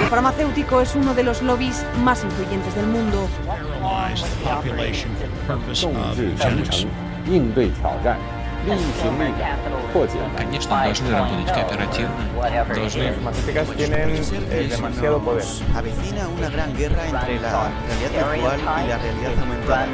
El farmacéutico es uno de los lobbies más influyentes del mundo. 应对挑战，力行力改，破解难题。 Конечно, должны работать кооперативно, должны... Avecina una gran guerra entre la realidad virtual y la realidad aumentada.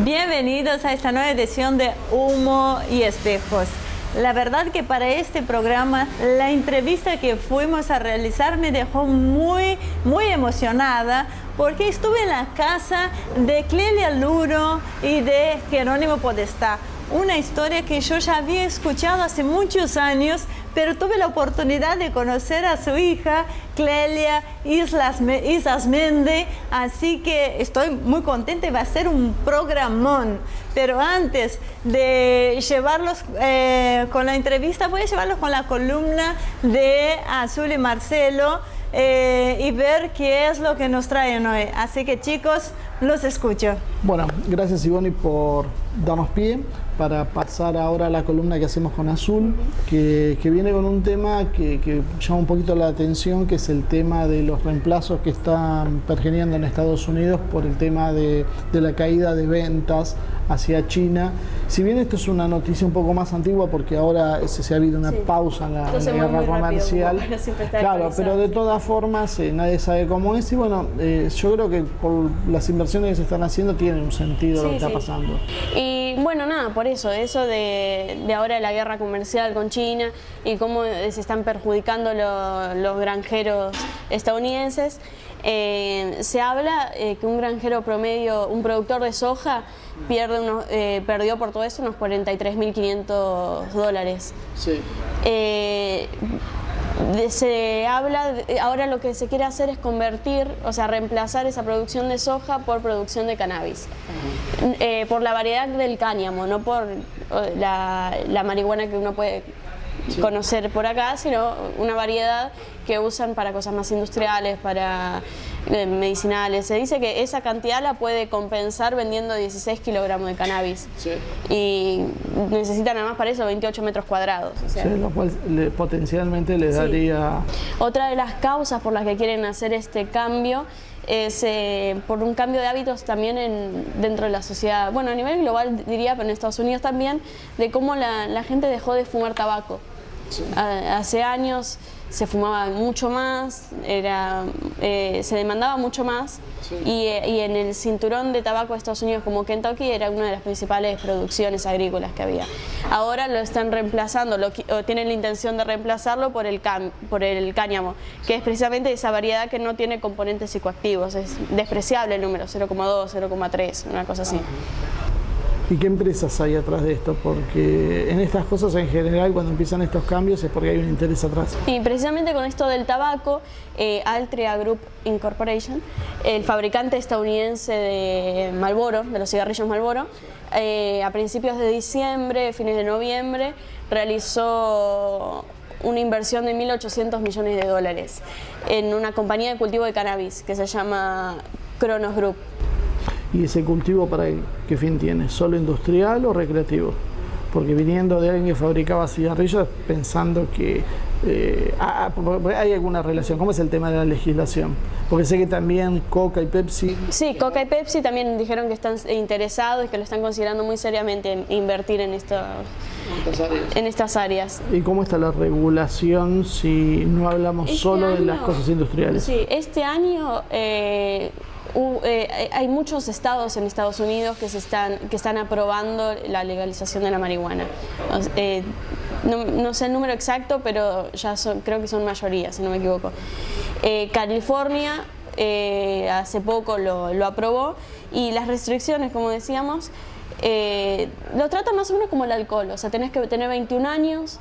Bienvenidos a esta nueva edición de Humo y Espejos. La verdad que para este programa la entrevista que fuimos a realizar me dejó muy emocionada porque estuve en la casa de Clelia Luro y de Jerónimo Podestá. Una historia que yo ya había escuchado hace muchos años, pero tuve la oportunidad de conocer a su hija, Clelia Isasmende, así que estoy muy contenta y va a ser un programón. Pero antes de llevarlos con la entrevista, voy a llevarlos con la columna de Azul y Marcelo y ver qué es lo que nos traen hoy. Así que chicos, los escucho. Bueno, gracias Ivonne por darnos pie para pasar ahora a la columna que hacemos con Azul, que viene con un tema que llama un poquito la atención, que es el tema de los reemplazos que están pergeñando en Estados Unidos por el tema de la caída de ventas hacia China. Si bien esto es una noticia un poco más antigua, porque ahora se ha habido una pausa en la guerra comercial, claro, pero de todas formas nadie sabe cómo es, y bueno, yo creo que por las inversiones que se están haciendo tiene un sentido lo que está pasando. Y bueno, nada, por eso de ahora la guerra comercial con China y cómo se están perjudicando los granjeros estadounidenses. Se habla que un granjero promedio, un productor de soja, perdió por todo eso unos $43.500. Sí. Se habla, ahora lo que se quiere hacer es convertir, o sea, reemplazar esa producción de soja por producción de cannabis. Por la variedad del cáñamo, no por la marihuana que uno puede conocer por acá, sino una variedad que usan para cosas más industriales, para medicinales. Se dice que esa cantidad la puede compensar vendiendo 16 kilogramos de cannabis. Sí. Y necesitan además para eso 28 metros cuadrados. O sea, sí, lo cual potencialmente le daría... Otra de las causas por las que quieren hacer este cambio es por un cambio de hábitos también dentro de la sociedad, bueno, a nivel global diría, pero en Estados Unidos también, de cómo la gente dejó de fumar tabaco. Sí. Hace años se fumaba mucho más, se demandaba mucho más, sí. y en el cinturón de tabaco de Estados Unidos, como Kentucky, era una de las principales producciones agrícolas que había. Ahora lo están reemplazando, o tienen la intención de reemplazarlo por el cáñamo, que es precisamente esa variedad que no tiene componentes psicoactivos. Es despreciable el número, 0,2, 0,3, una cosa así. ¿Y qué empresas hay atrás de esto? Porque en estas cosas en general, cuando empiezan estos cambios, es porque hay un interés atrás. Y precisamente con esto del tabaco, Altria Group Incorporation, el fabricante estadounidense de Marlboro, de los cigarrillos Marlboro, a principios de diciembre, fines de noviembre, realizó una inversión de $1.800 millones en una compañía de cultivo de cannabis que se llama Cronos Group. ¿Y ese cultivo para qué fin tiene? ¿Solo industrial o recreativo? Porque viniendo de alguien que fabricaba cigarrillos, pensando que hay alguna relación. ¿Cómo es el tema de la legislación? Porque sé que también Coca y Pepsi... Sí, Coca y Pepsi también dijeron que están interesados y que lo están considerando muy seriamente en invertir en estas áreas. ¿Y cómo está la regulación si no hablamos solo de las cosas industriales? Sí, este año... hay muchos estados en Estados Unidos que están aprobando la legalización de la marihuana. No sé el número exacto, pero ya creo que son mayoría, si no me equivoco. California hace poco lo aprobó, y las restricciones, como decíamos, lo trata más o menos como el alcohol. O sea, tenés que tener 21 años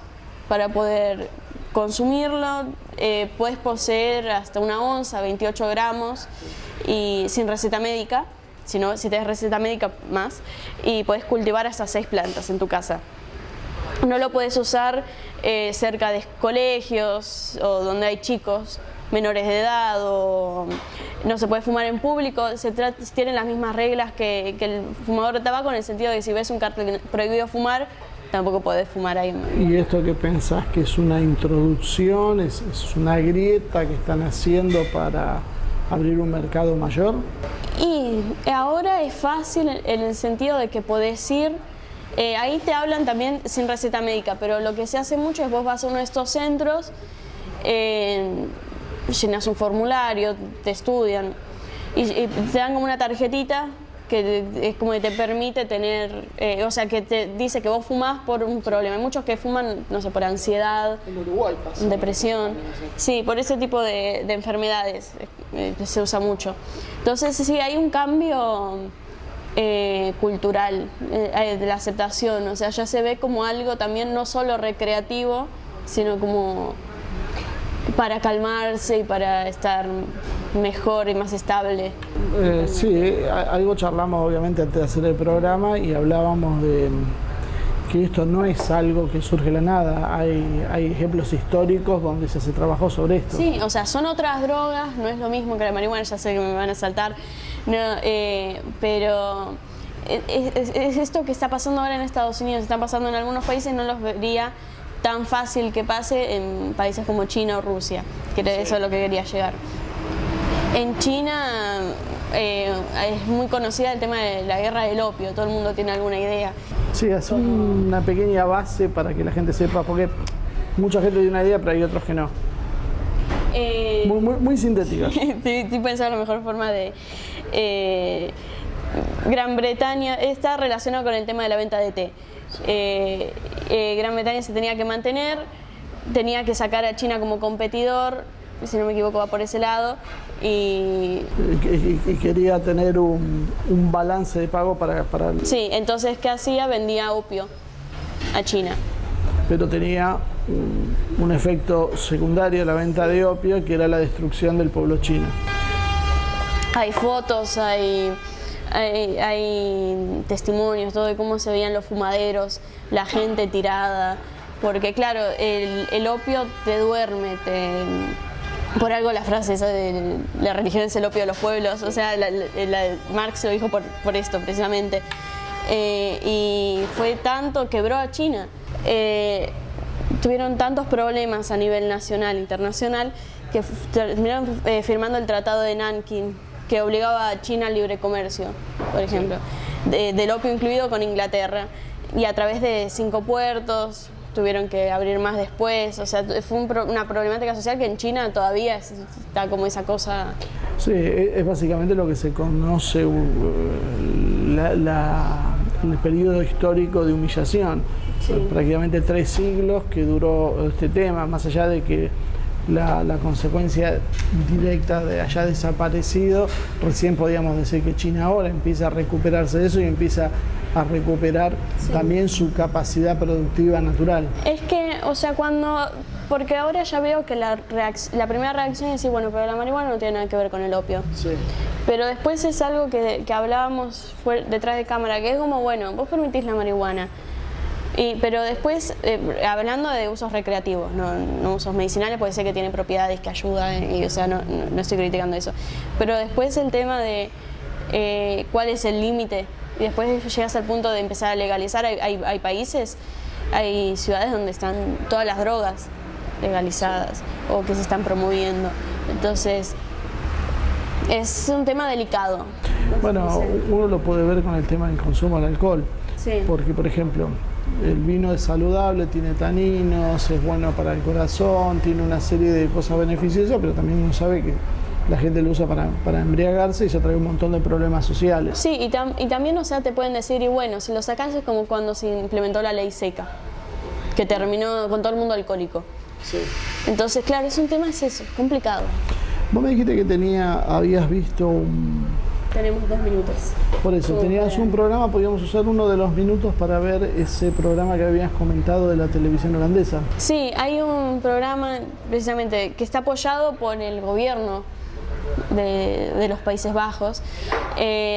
para poder consumirlo, puedes poseer hasta una onza, 28 gramos, y sin receta médica, si tenés receta médica más, y podés cultivar hasta 6 plantas en tu casa. no lo puedes usar cerca de colegios o donde hay chicos menores de edad, o no se puede fumar en público. Tienen las mismas reglas que el fumador de tabaco, en el sentido de que si ves un cartel prohibido fumar, tampoco podés fumar ahí. ¿Y esto qué pensás, que es una introducción, es una grieta que están haciendo para abrir un mercado mayor? Y ahora es fácil en el sentido de que podés ir, ahí te hablan también sin receta médica, pero lo que se hace mucho es vos vas a uno de estos centros, llenas un formulario, te estudian y te dan como una tarjetita que es como que te permite tener, o sea, que te dice que vos fumás por un problema. Hay muchos que fuman, no sé, por ansiedad, En Uruguay pasa. depresión, sí, por ese tipo de enfermedades se usa mucho. Entonces sí, hay un cambio cultural de la aceptación, o sea, ya se ve como algo también no solo recreativo, sino como para calmarse y para estar mejor y más estable. Sí, algo charlamos obviamente antes de hacer el programa y hablábamos de que esto no es algo que surge de la nada, hay ejemplos históricos donde se trabajó sobre esto. Sí, o sea, son otras drogas, no es lo mismo que la marihuana, ya sé que me van a saltar, no, pero es esto que está pasando ahora en Estados Unidos, está pasando en algunos países, no los vería tan fácil que pase en países como China o Rusia, que eso es lo que quería llegar. En China es muy conocida el tema de la guerra del opio, todo el mundo tiene alguna idea. Sí, hace una pequeña base para que la gente sepa, porque mucha gente tiene una idea, pero hay otros que no. Muy sintética. Estoy pensando la mejor forma de... Gran Bretaña está relacionado con el tema de la venta de té. Gran Bretaña se tenía que mantener, tenía que sacar a China como competidor, si no me equivoco va por ese lado, y quería tener un balance de pago para... Sí, entonces ¿qué hacía? Vendía opio a China. Pero tenía un efecto secundario la venta de opio, que era la destrucción del pueblo chino. Hay fotos, hay testimonios, todo de cómo se veían los fumaderos, la gente tirada, porque claro, el opio te duerme, por algo la frase esa de la religión es el opio de los pueblos, o sea, Marx lo dijo por esto precisamente, y fue tanto, quebró a China, tuvieron tantos problemas a nivel nacional, internacional, que terminaron firmando el Tratado de Nankín, que obligaba a China al libre comercio, por ejemplo, del opio incluido con Inglaterra, y a través de 5 puertos, tuvieron que abrir más después, o sea, fue una problemática social que en China todavía está como esa cosa. Sí, es básicamente lo que se conoce el periodo histórico de humillación, sí. Prácticamente 3 siglos que duró este tema, más allá de que la consecuencia directa de haya desaparecido, recién podíamos decir que China ahora empieza a recuperarse de eso y empieza a recuperar también su capacidad productiva natural. Es que, o sea, porque ahora ya veo que la primera reacción es decir, bueno, pero la marihuana no tiene nada que ver con el opio. Sí. Pero después es algo que hablábamos detrás de cámara, que es como, bueno, vos permitís la marihuana, pero después, hablando de usos recreativos, no usos medicinales, puede ser que tiene propiedades que ayudan, y, o sea, no estoy criticando eso. Pero después el tema de cuál es el límite, y después llegas al punto de empezar a legalizar. Hay países, hay ciudades donde están todas las drogas legalizadas o que se están promoviendo. Entonces, es un tema delicado. Bueno, uno lo puede ver con el tema del consumo del alcohol. Sí. Porque, por ejemplo, el vino es saludable, tiene taninos, es bueno para el corazón, tiene una serie de cosas beneficiosas, pero también uno sabe que la gente lo usa para embriagarse y eso trae un montón de problemas sociales. Sí, y también, o sea, te pueden decir, y bueno, si lo sacas es como cuando se implementó la ley seca, que terminó con todo el mundo alcohólico. Sí. Entonces, claro, es un tema, es complicado. Vos me dijiste que habías visto Tenemos 2 minutos. Por eso, tenías un programa, podíamos usar uno de los minutos para ver ese programa que habías comentado de la televisión holandesa. Sí, hay un programa precisamente que está apoyado por el gobierno de los Países Bajos,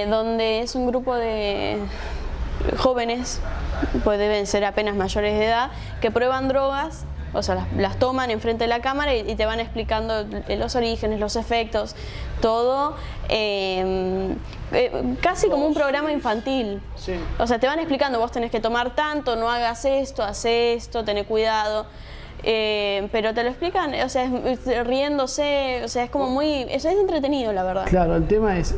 donde es un grupo de jóvenes pues deben ser apenas mayores de edad, que prueban drogas, o sea, las toman enfrente de la cámara y te van explicando los orígenes, los efectos, todo, casi como un programa infantil. Sí. O sea, te van explicando, vos tenés que tomar tanto, no hagas esto, haz esto, tené cuidado. Pero te lo explican, o sea, riéndose, o sea, es como muy, es entretenido, la verdad. Claro, el tema es,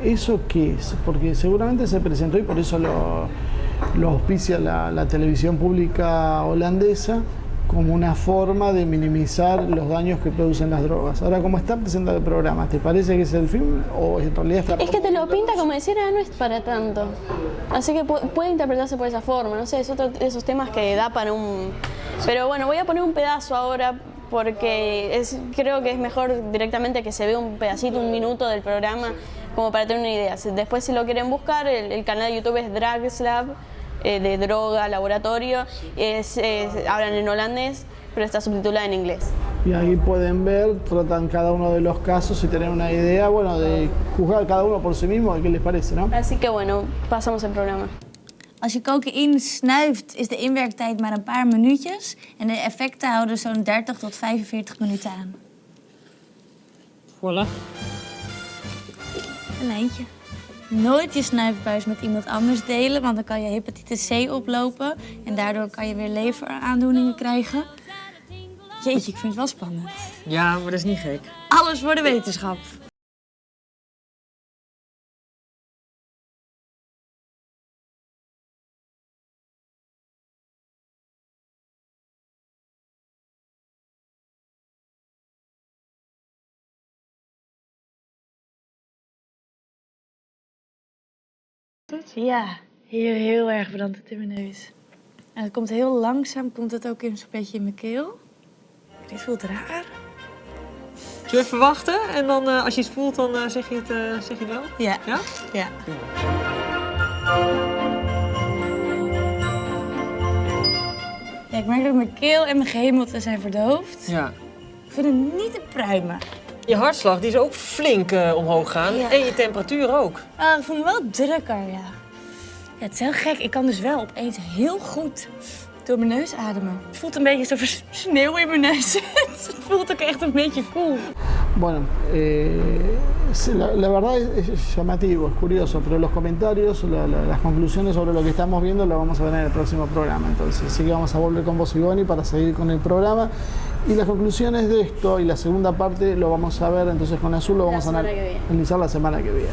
¿eso qué es? Porque seguramente se presentó y por eso lo auspicia la televisión pública holandesa como una forma de minimizar los daños que producen las drogas. Ahora, ¿cómo está presentado el programa? ¿Te parece que es el film o en realidad está...? Es que te lo pinta como decir, no es para tanto. Así que puede interpretarse por esa forma, no sé, es otro de esos temas que da para un... Pero bueno, voy a poner un pedazo ahora porque creo que es mejor directamente que se vea un pedacito, un minuto del programa, como para tener una idea. Después, si lo quieren buscar, el canal de YouTube es Drugslab, de droga, laboratorio, hablan en holandés, pero está subtitulada en inglés. Y ahí pueden ver, tratan cada uno de los casos y tener una idea, bueno, de juzgar cada uno por sí mismo, de qué les parece, ¿no? Así que bueno, pasamos el programa. Als je cocaïne snuift, is de inwerktijd maar een paar minuutjes en de effecten houden zo'n 30 tot 45 minuten aan. Voilà. Een lijntje. Nooit je snuifbuis met iemand anders delen, want dan kan je hepatitis C oplopen en daardoor kan je weer leveraandoeningen krijgen. Jeetje, ik vind het wel spannend. Ja, maar dat is niet gek. Alles voor de wetenschap. Ja, hier heel erg brandt het in mijn neus. En het komt heel langzaam, komt het ook zo'n beetje in mijn keel. Dit voelt raar. Zullen we even wachten en dan als je iets voelt, dan zeg je het wel? Ja. Ja? Ja. Ja, ik merk dat mijn keel en mijn gehemelte zijn verdoofd. Ja. Ik vind het niet te pruimen. Je hartslag die is ook flink omhoog gaan en je temperatuur ook. Ik voel me wel drukker, ja. Ja, het is heel gek. Ik kan dus wel opeens heel goed door mijn neus ademen. Het voelt een beetje alsof er sneeuw in mijn neus zit. Het voelt ook echt een beetje cool. Bueno, la verdad es llamativo, es curioso, pero los comentarios, las conclusiones sobre lo que estamos viendo lo vamos a ver en el próximo programa. Entonces, así que vamos a volver con vos, Ivonne, para seguir con el programa. Y las conclusiones de esto y la segunda parte lo vamos a ver entonces con Azul, lo vamos a analizar la semana que viene.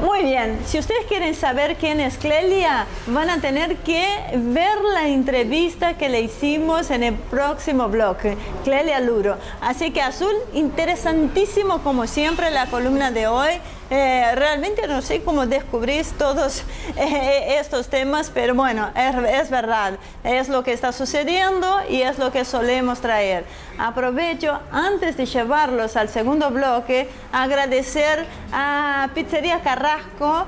Muy bien, si ustedes quieren saber quién es Clelia, van a tener que ver la entrevista que le hicimos en el próximo bloque, Clelia Luro. Así que Azul, interesantísimo como siempre la columna de hoy. Realmente no sé cómo descubrís todos estos temas, pero bueno, es verdad, es lo que está sucediendo y es lo que solemos traer. Aprovecho, antes de llevarlos al segundo bloque, agradecer a Pizzería Carrasco,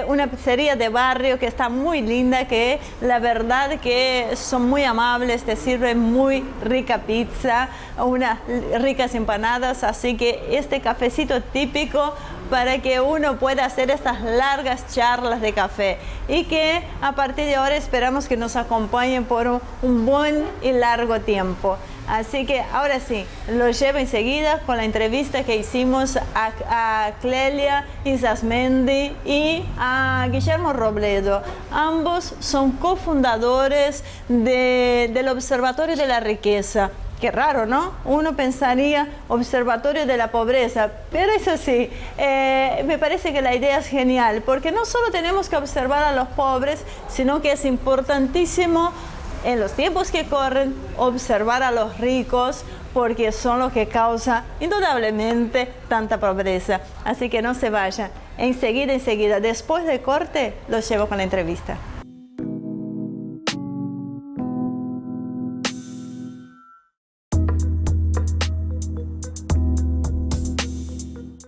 una pizzería de barrio que está muy linda, que la verdad que son muy amables, te sirven muy rica pizza, unas ricas empanadas, así que este cafecito típico para que uno pueda hacer estas largas charlas de café y que a partir de ahora esperamos que nos acompañen por un buen y largo tiempo. Así que ahora sí, lo llevo enseguida con la entrevista que hicimos a Clelia Isasmendi y a Guillermo Robledo. Ambos son cofundadores del Observatorio de la Riqueza. Qué raro, ¿no? Uno pensaría Observatorio de la Pobreza, pero eso sí, me parece que la idea es genial, porque no solo tenemos que observar a los pobres, sino que es importantísimo en los tiempos que corren observar a los ricos, porque son los que causan indudablemente tanta pobreza. Así que no se vayan. Enseguida, después del corte, los llevo con la entrevista.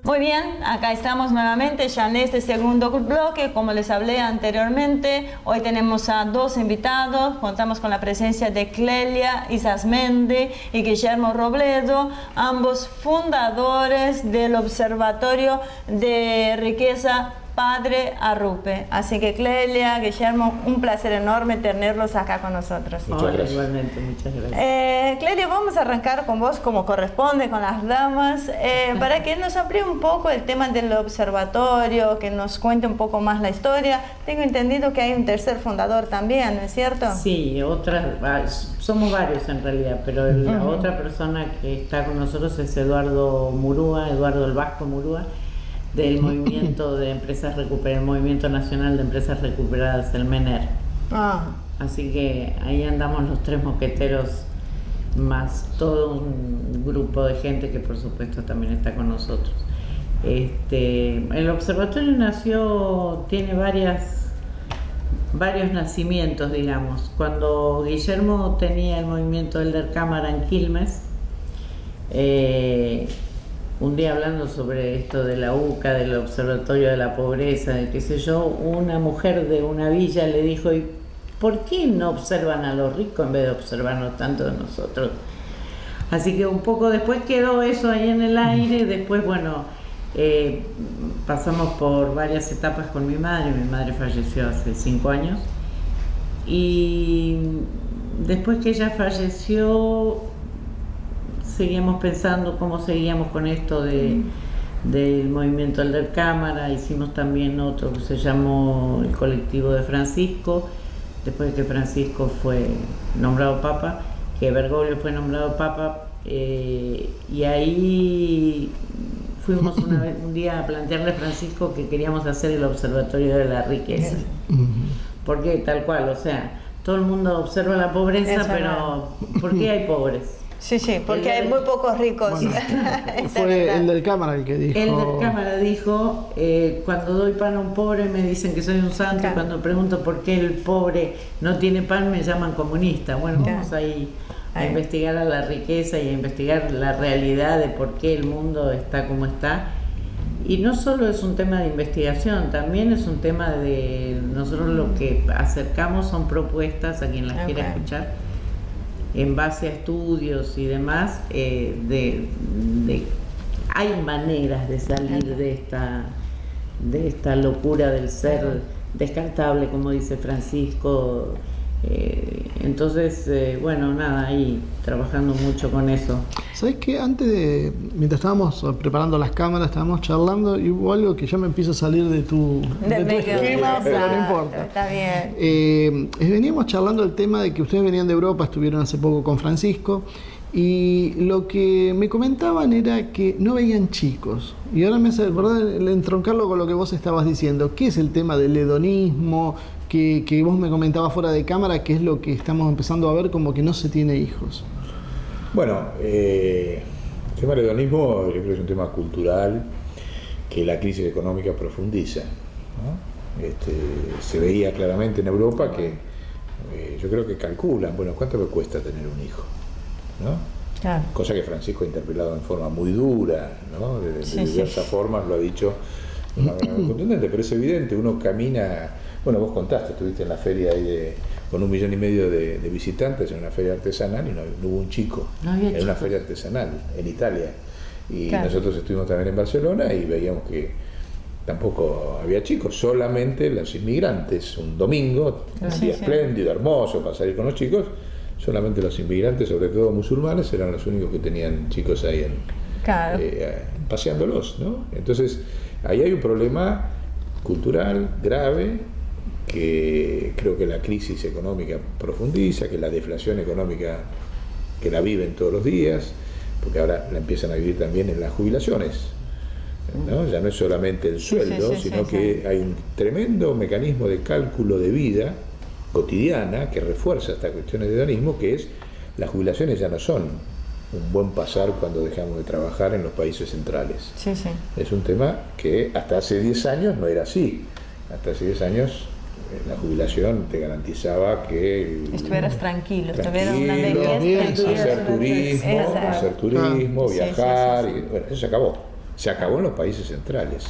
Muy bien, acá estamos nuevamente ya en este segundo bloque, como les hablé anteriormente. Hoy tenemos a dos invitados, contamos con la presencia de Clelia Isasmendi y Guillermo Robledo, ambos fundadores del Observatorio de Riqueza padre Arrupe. Así que Clelia, Guillermo, un placer enorme tenerlos acá con nosotros. Muchas gracias. Igualmente, muchas gracias. Clelia, vamos a arrancar con vos como corresponde, con las damas, para que nos amplíe un poco el tema del observatorio, que nos cuente un poco más la historia. Tengo entendido que hay un tercer fundador también, ¿no es cierto? Sí, somos varios en realidad, pero la otra persona que está con nosotros es Eduardo el Vasco Murúa, del movimiento de empresas recuperadas, el Movimiento Nacional de Empresas Recuperadas, el MENER. Así que ahí andamos los tres mosqueteros, más todo un grupo de gente que por supuesto también está con nosotros. El observatorio tiene varios nacimientos, digamos. Cuando Guillermo tenía el movimiento Elder Cámara en Quilmes, un día hablando sobre esto de la UCA, del Observatorio de la Pobreza, de qué sé yo, una mujer de una villa le dijo: ¿y por qué no observan a los ricos en vez de observarnos tanto de nosotros? Así que un poco después quedó eso ahí en el aire. Después, bueno, pasamos por varias etapas con mi madre falleció hace 5 años, y después que ella falleció seguíamos pensando cómo seguíamos con esto del movimiento Elder Cámara. Hicimos también otro que se llamó el Colectivo de Francisco, después de que Francisco fue nombrado Papa, que Bergoglio fue nombrado Papa, y ahí fuimos un día a plantearle a Francisco que queríamos hacer el Observatorio de la Riqueza, porque tal cual, o sea, todo el mundo observa la pobreza, pero ¿por qué hay pobres? Sí, porque hay muy pocos ricos. Bueno, fue el del Cámara el que dijo. El del Cámara dijo: cuando doy pan a un pobre me dicen que soy un santo, y cuando pregunto por qué el pobre no tiene pan me llaman comunista. Bueno, vamos ahí a investigar a la riqueza y a investigar la realidad de por qué el mundo está como está. Y no solo es un tema de investigación, también es un tema de... Nosotros lo que acercamos son propuestas a quien las quiera escuchar, en base a estudios y demás, hay maneras de salir de esta locura del ser descartable, como dice Francisco. Entonces, bueno, nada, ahí trabajando mucho con eso. ¿Sabes qué? Mientras estábamos preparando las cámaras, estábamos charlando y hubo algo que ya me empieza a salir de tu esquema, pero no importa. Está bien. Veníamos charlando el tema de que ustedes venían de Europa, estuvieron hace poco con Francisco, y lo que me comentaban era que no veían chicos. Y ahora me hace, ¿verdad?, entroncarlo con lo que vos estabas diciendo. ¿Qué es el tema del hedonismo? Que vos me comentabas fuera de cámara, que es lo que estamos empezando a ver, como que no se tiene hijos. Bueno, el tema del hedonismo yo creo que es un tema cultural que la crisis económica profundiza, ¿no? Se veía claramente en Europa que yo creo que calculan, bueno, ¿cuánto me cuesta tener un hijo? ¿No? Claro. Cosa que Francisco ha interpelado en forma muy dura, ¿no? De diversas formas lo ha dicho de una manera muy contundente, pero es evidente, uno camina. Bueno, vos contaste, estuviste en la feria ahí con 1,5 millones de visitantes en una feria artesanal y no hubo un chico. Era una feria artesanal en Italia. Y nosotros estuvimos también en Barcelona y veíamos que tampoco había chicos, solamente los inmigrantes. Un domingo, un día espléndido, hermoso para salir con los chicos, solamente los inmigrantes, sobre todo musulmanes, eran los únicos que tenían chicos ahí paseándolos, ¿no? Entonces, ahí hay un problema cultural grave, que creo que la crisis económica profundiza, que la deflación económica que la viven todos los días, porque ahora la empiezan a vivir también en las jubilaciones, ¿no? Ya no es solamente el sueldo, sino que hay un tremendo mecanismo de cálculo de vida cotidiana que refuerza estas cuestiones de hedonismo, que es: las jubilaciones ya no son un buen pasar cuando dejamos de trabajar en los países centrales. Es un tema que hasta hace 10 años no era así. Hasta hace 10 años la jubilación te garantizaba que estuvieras tranquilo, estuvieras una vejez, hacer turismo, viajar, y bueno, eso se acabó en los países centrales.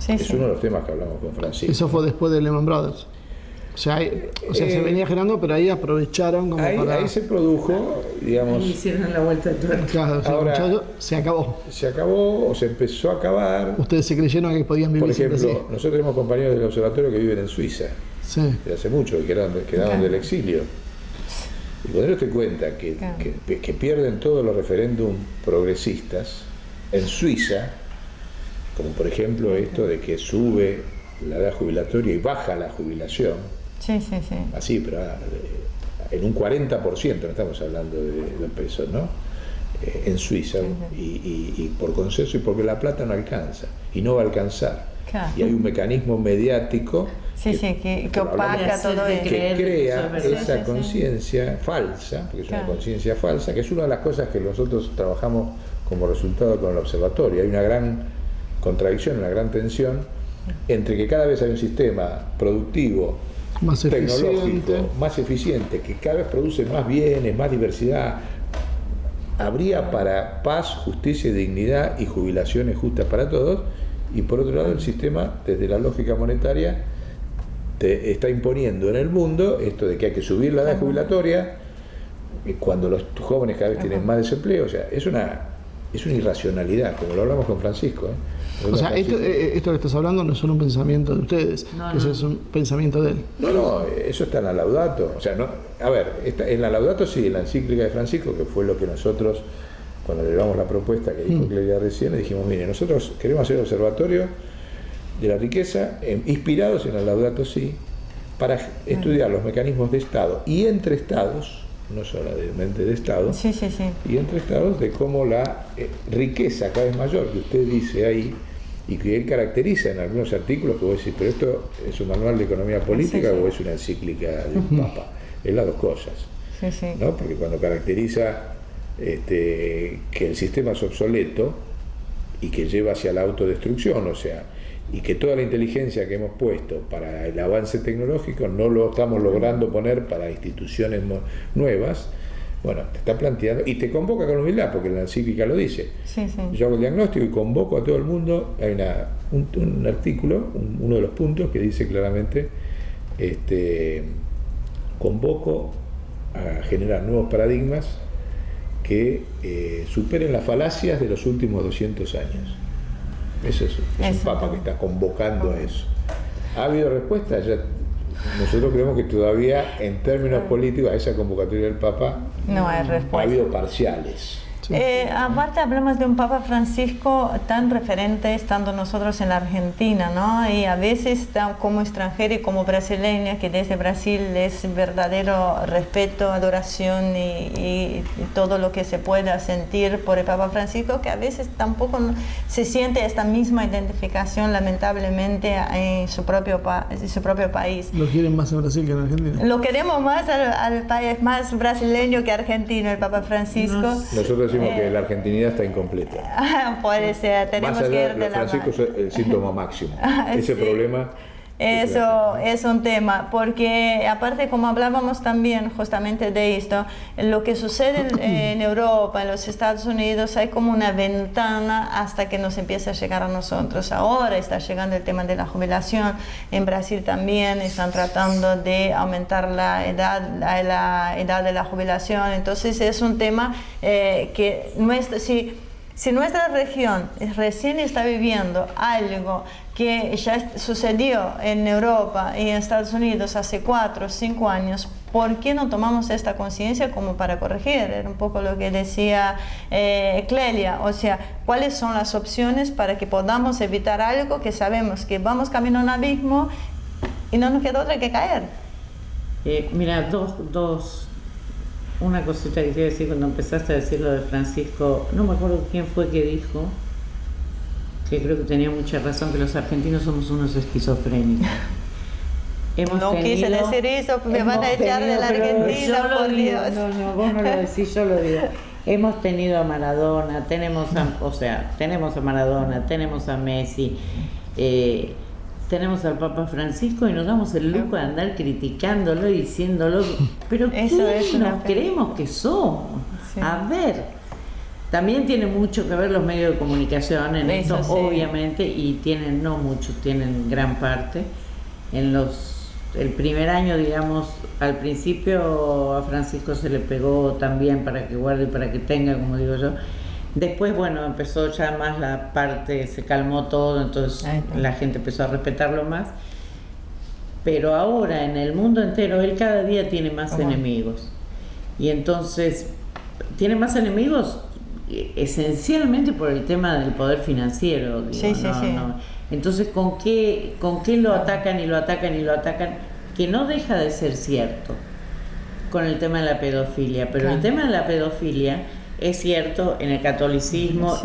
Es uno de los temas que hablamos con Francisco. Eso fue después de Lehman Brothers. O sea, se venía generando, pero ahí aprovecharon como ahí se produjo, digamos... Y hicieron la vuelta de tuerca. Claro, Ahora, muchachos, se acabó. Se acabó o se empezó a acabar. Ustedes se creyeron que podían vivir. Por ejemplo, siempre así. nosotros tenemos compañeros del observatorio que viven en Suiza, de hace mucho, que quedaron del exilio. Y cuando ellos te cuenta que pierden todos los referéndum progresistas en Suiza, como por ejemplo esto de que sube la edad jubilatoria y baja la jubilación, así, pero en un 40%, no estamos hablando de pesos, ¿no? En Suiza, y por consenso, y porque la plata no alcanza, y no va a alcanzar. Y hay un mecanismo mediático que opaca todo que eso. crea esa conciencia falsa, porque es una conciencia falsa, que es una de las cosas que nosotros trabajamos como resultado con el observatorio. Hay una gran contradicción, una gran tensión entre que cada vez hay un sistema productivo más tecnológico, más eficiente, que cada vez produce más bienes, más diversidad. Habría para paz, justicia y dignidad y jubilaciones justas para todos, y por otro lado el sistema, desde la lógica monetaria, te está imponiendo en el mundo esto de que hay que subir la edad jubilatoria cuando los jóvenes cada vez tienen más desempleo. O sea, es una irracionalidad, como lo hablamos con Francisco. O sea, esto que estás hablando no es solo un pensamiento de ustedes, eso es un pensamiento de él. No, eso está en la Laudato. O sea, en la Laudato sí, en la encíclica de Francisco, que fue lo que nosotros, cuando le llevamos la propuesta que dijo Clelia recién, le dijimos, mire, nosotros queremos hacer observatorio de la riqueza, inspirados en la Laudato Si, para estudiar los mecanismos de Estado y entre Estados, no solamente de Estado, y entre Estados, de cómo la riqueza cada vez mayor que usted dice ahí, y que él caracteriza en algunos artículos, que vos decís, pero esto es un manual de economía política o es una encíclica del Papa. Es las dos cosas, ¿no? Porque cuando caracteriza que el sistema es obsoleto y que lleva hacia la autodestrucción, o sea, y que toda la inteligencia que hemos puesto para el avance tecnológico no lo estamos logrando poner para instituciones nuevas, bueno, te está planteando, y te convoca con humildad, porque la encíclica lo dice. Yo hago el diagnóstico y convoco a todo el mundo. Hay un artículo, uno de los puntos que dice claramente, convoco a generar nuevos paradigmas que superen las falacias de los últimos 200 años. Eso es un papa que está convocando a eso. ¿Ha habido respuesta? Nosotros creemos que todavía, en términos políticos, a esa convocatoria del Papa no hay respuesta. Ha habido parciales. Aparte hablamos de un Papa Francisco tan referente estando nosotros en la Argentina, ¿no? Y a veces como extranjera y como brasileña, que desde Brasil es verdadero respeto, adoración y todo lo que se pueda sentir por el Papa Francisco, que a veces tampoco se siente esta misma identificación, lamentablemente, en su propio país. ¿Lo quieren más en Brasil que en Argentina? Lo queremos más al país, más brasileño que argentino, el Papa Francisco. Nosotros decimos que la argentinidad está incompleta. Puede ser, tenemos que ir de la mano. Francisco es el síntoma máximo. Ese problema. Eso es un tema, porque aparte, como hablábamos también justamente de esto, lo que sucede en Europa, en los Estados Unidos, hay como una ventana hasta que nos empieza a llegar a nosotros. Ahora está llegando el tema de la jubilación. En Brasil también están tratando de aumentar la edad de la jubilación. Entonces es un tema que si nuestra región recién está viviendo algo que ya sucedió en Europa y en Estados Unidos hace 4 o 5 años, ¿por qué no tomamos esta conciencia como para corregir? Era un poco lo que decía Clelia, o sea, ¿cuáles son las opciones para que podamos evitar algo que sabemos que vamos camino a un abismo y no nos queda otra que caer? Mira, una cosita que quiero decir cuando empezaste a decir lo de Francisco, no me acuerdo quién fue que dijo, que creo que tenía mucha razón, que los argentinos somos unos esquizofrénicos. Quise decir eso, me van a echar de la Argentina, por Dios. No, vos no lo decís, yo lo digo. Hemos tenido a Maradona, tenemos a Maradona, tenemos a Messi, tenemos al Papa Francisco y nos damos el lujo de andar criticándolo y diciéndolo, pero ¿qué nos creemos que somos? Sí. A ver, también tiene mucho que ver los medios de comunicación en esto, obviamente, y tienen, no muchos, tienen gran parte en los el primer año, digamos, al principio a Francisco se le pegó también para que guarde y para que tenga, como digo yo. Después, bueno, empezó ya más la parte, se calmó todo, entonces la gente empezó a respetarlo más. Pero ahora en el mundo entero él cada día tiene más enemigos. Y entonces tiene más enemigos esencialmente por el tema del poder financiero. Digo, Entonces, ¿con qué lo atacan y lo atacan y lo atacan? Que no deja de ser cierto con el tema de la pedofilia. Pero el tema de la pedofilia es cierto en el catolicismo,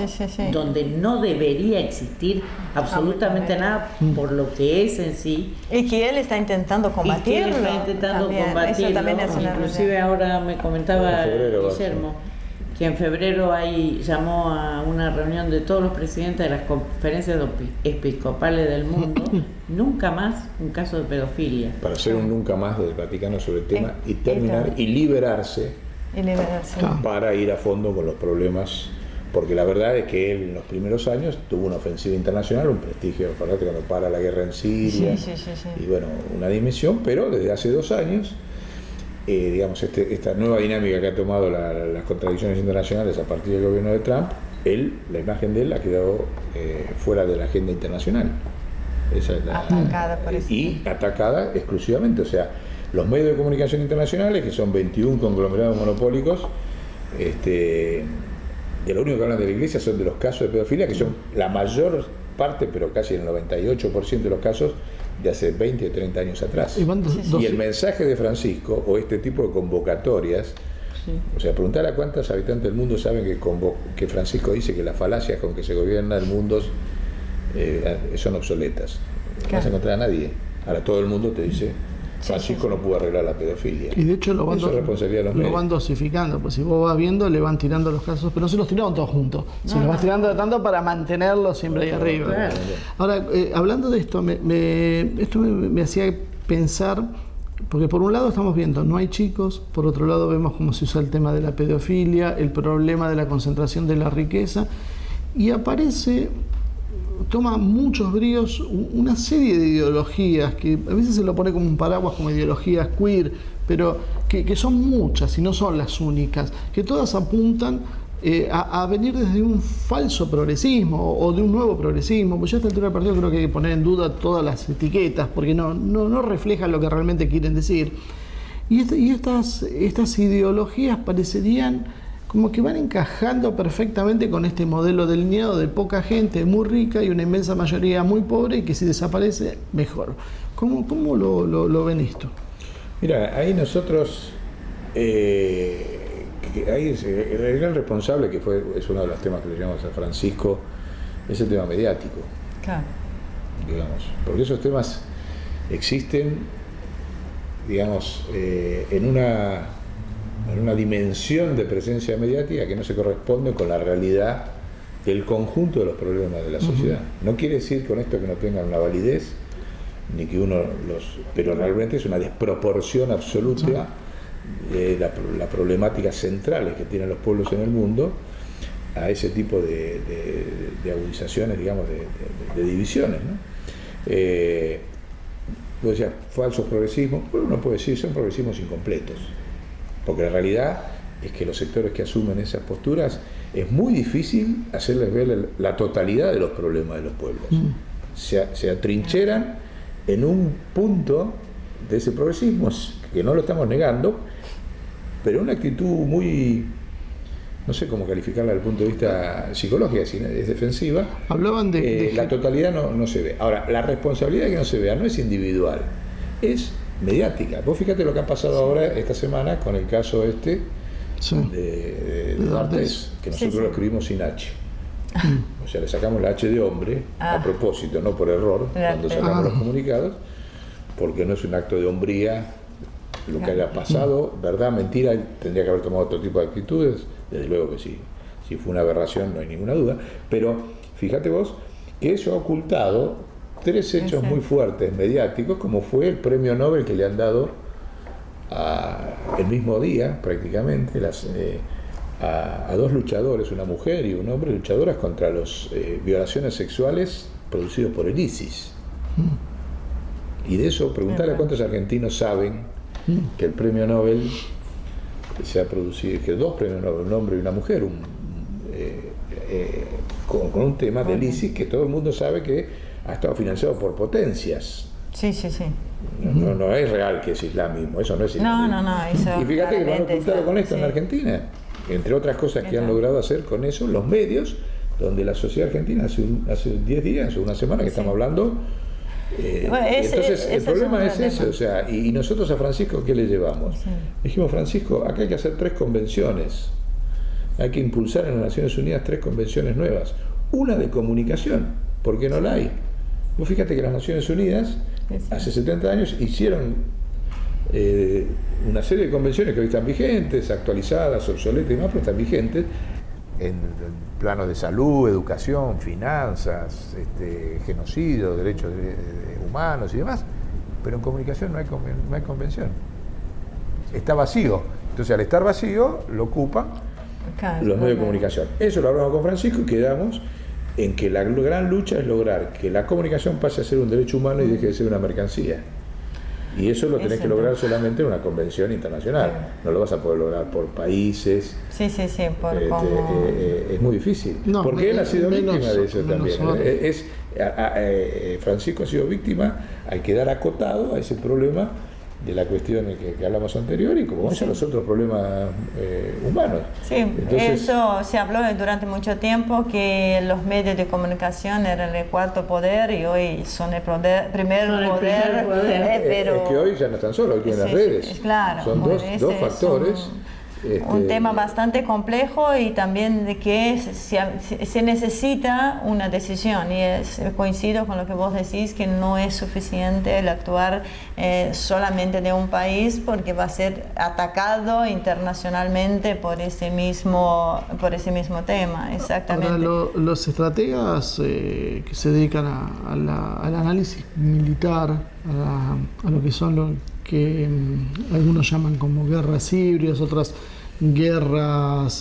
donde no debería existir absolutamente nada por lo que es en sí. Y que él está intentando combatirlo. Eso también es una Inclusive ahora me comentaba Guillermo que en febrero llamó a una reunión de todos los presidentes de las conferencias episcopales del mundo, nunca más un caso de pedofilia. Para hacer un nunca más del Vaticano sobre el tema y terminar y liberarse para ir a fondo con los problemas, porque la verdad es que él en los primeros años tuvo una ofensiva internacional, un prestigio, acordate cuando para la guerra en Siria, y bueno, una dimensión, pero desde hace 2 años digamos, esta nueva dinámica que ha tomado las contradicciones internacionales a partir del gobierno de Trump, la imagen de él ha quedado fuera de la agenda internacional. Esa es atacada por eso. Y atacada exclusivamente, o sea, los medios de comunicación internacionales, que son 21 conglomerados monopólicos, de lo único que hablan de la Iglesia son de los casos de pedofilia, que son la mayor parte, pero casi el 98% de los casos, de hace 20 o 30 años atrás. Y el mensaje de Francisco, o este tipo de convocatorias, o sea, preguntar a cuántos habitantes del mundo saben que Francisco dice que las falacias con que se gobierna el mundo son obsoletas. No vas a encontrar a nadie. Ahora todo el mundo te dice, Francisco no pudo arreglar la pedofilia. Y de hecho lo van dosificando, pues si vos vas viendo, le van tirando los casos, pero no se los tiraron todos juntos, se los vas tirando tanto para mantenerlos siempre ahí arriba. Claro. Ahora, hablando de esto, esto me hacía pensar, porque por un lado estamos viendo, no hay chicos, por otro lado vemos cómo se usa el tema de la pedofilia, el problema de la concentración de la riqueza, y toma muchos bríos una serie de ideologías que a veces se lo pone como un paraguas, como ideologías queer, pero que son muchas y no son las únicas, que todas apuntan a venir desde un falso progresismo o de un nuevo progresismo. Pues ya a esta altura del partido creo que hay que poner en duda todas las etiquetas porque no reflejan lo que realmente quieren decir. Y estas ideologías parecerían como que van encajando perfectamente con este modelo delineado de poca gente muy rica y una inmensa mayoría muy pobre, y que si desaparece, mejor. ¿Cómo lo ven esto? Mira, ahí nosotros, ahí el gran responsable, que es uno de los temas que le llamamos a Francisco, es el tema mediático. Claro. Digamos, porque esos temas existen, digamos, en una dimensión de presencia mediática que no se corresponde con la realidad del conjunto de los problemas de la sociedad. No quiere decir con esto que no tengan una validez, ni que pero realmente es una desproporción absoluta de las problemáticas centrales que tienen los pueblos en el mundo a ese tipo de agudizaciones, digamos, de divisiones, ¿no? Vos decías, falsos progresismos, bueno, uno puede decir, son progresismos incompletos. Porque la realidad es que los sectores que asumen esas posturas es muy difícil hacerles ver la totalidad de los problemas de los pueblos. Se atrincheran en un punto de ese progresismo, que no lo estamos negando, pero una actitud muy, no sé cómo calificarla desde el punto de vista psicológico, es defensiva. Hablaban de la totalidad no se ve. Ahora, la responsabilidad de que no se vea no es individual, es mediática. Vos fíjate lo que ha pasado ahora esta semana con el caso de D'Artés, que nosotros lo escribimos sin H. O sea, le sacamos la H de hombre a propósito, no por error, cuando sacamos los comunicados, porque no es un acto de hombría lo que haya pasado, verdad, mentira, tendría que haber tomado otro tipo de actitudes, desde luego que sí. Si fue una aberración no hay ninguna duda, pero fíjate vos que eso ha ocultado 3 hechos muy fuertes mediáticos, como fue el premio Nobel que le han dado el mismo día prácticamente a 2 luchadores, una mujer y un hombre, luchadoras contra las violaciones sexuales producidas por el ISIS. Y de eso, preguntarle a cuántos argentinos saben que el premio Nobel se ha producido, que 2 premios Nobel, un hombre y una mujer, con un tema del ISIS que todo el mundo sabe que ha estado financiado por potencias. Sí. No es real que es islamismo, eso no es islamismo. No, eso y fíjate que lo han ocultado con esto sí. en Argentina, entre otras cosas que han logrado hacer con eso los medios, donde la sociedad argentina hace 10 días o una semana que estamos hablando. Entonces el problema es ese, o sea, y nosotros a Francisco, ¿qué le llevamos? Dijimos, Francisco, acá hay que hacer 3 convenciones, hay que impulsar en las Naciones Unidas 3 convenciones nuevas, una de comunicación, ¿por qué no la hay? Vos fíjate que las Naciones Unidas hace 70 años hicieron una serie de convenciones que hoy están vigentes, actualizadas, obsoletas y demás, pero están vigentes en planos de salud, educación, finanzas, genocidio, derechos humanos y demás, pero en comunicación no hay convención. Está vacío. Entonces, al estar vacío, lo ocupan los medios de comunicación. Eso lo hablamos con Francisco y quedamos en que la gran lucha es lograr que la comunicación pase a ser un derecho humano y deje de ser una mercancía. Y eso lo tenés que lograr solamente en una convención internacional. No lo vas a poder lograr por países. Sí, por es muy difícil. Porque él ha sido víctima de eso también. Francisco ha sido víctima, hay que dar acotado a ese problema de la cuestión que hablamos anterior y como los otros problemas humanos. Sí, entonces, eso se habló durante mucho tiempo, que los medios de comunicación eran el cuarto poder y hoy son el primer poder. Pero es que hoy ya no están solos, hoy tienen las redes. Claro, son dos factores. Un tema bastante complejo y también de que se necesita una decisión y coincido con lo que vos decís, que no es suficiente el actuar solamente de un país, porque va a ser atacado internacionalmente por ese mismo tema. Exactamente. Ahora, los estrategas que se dedican al análisis militar, a lo que son lo que algunos llaman como guerras híbridas, otras guerras,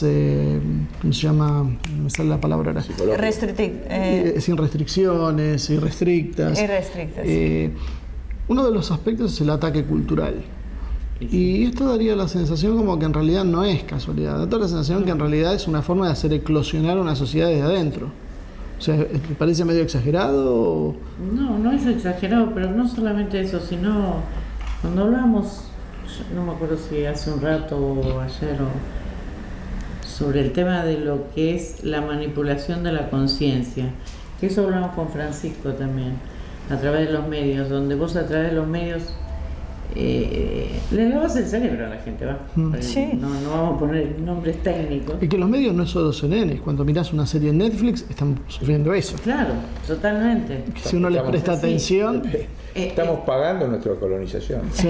¿cómo se llama? Me sale la palabra ahora. Sin restricciones, irrestrictas. Uno de los aspectos es el ataque cultural. Y esto daría la sensación como que en realidad no es casualidad. Da la sensación que en realidad es una forma de hacer eclosionar una sociedad desde adentro. O sea, ¿te parece medio exagerado? No es exagerado, pero no solamente eso, sino cuando hablamos, no me acuerdo si hace un rato o ayer, sobre el tema de lo que es la manipulación de la conciencia, que eso hablamos con Francisco también, a través de los medios, donde vos a través de los medios le lavas el cerebro a la gente, ¿va? Sí. No vamos a poner nombres técnicos. Y que los medios no es solo CNN, cuando mirás una serie en Netflix están sufriendo eso. Claro, totalmente. Si uno les presta atención... Estamos pagando nuestra colonización. Sí.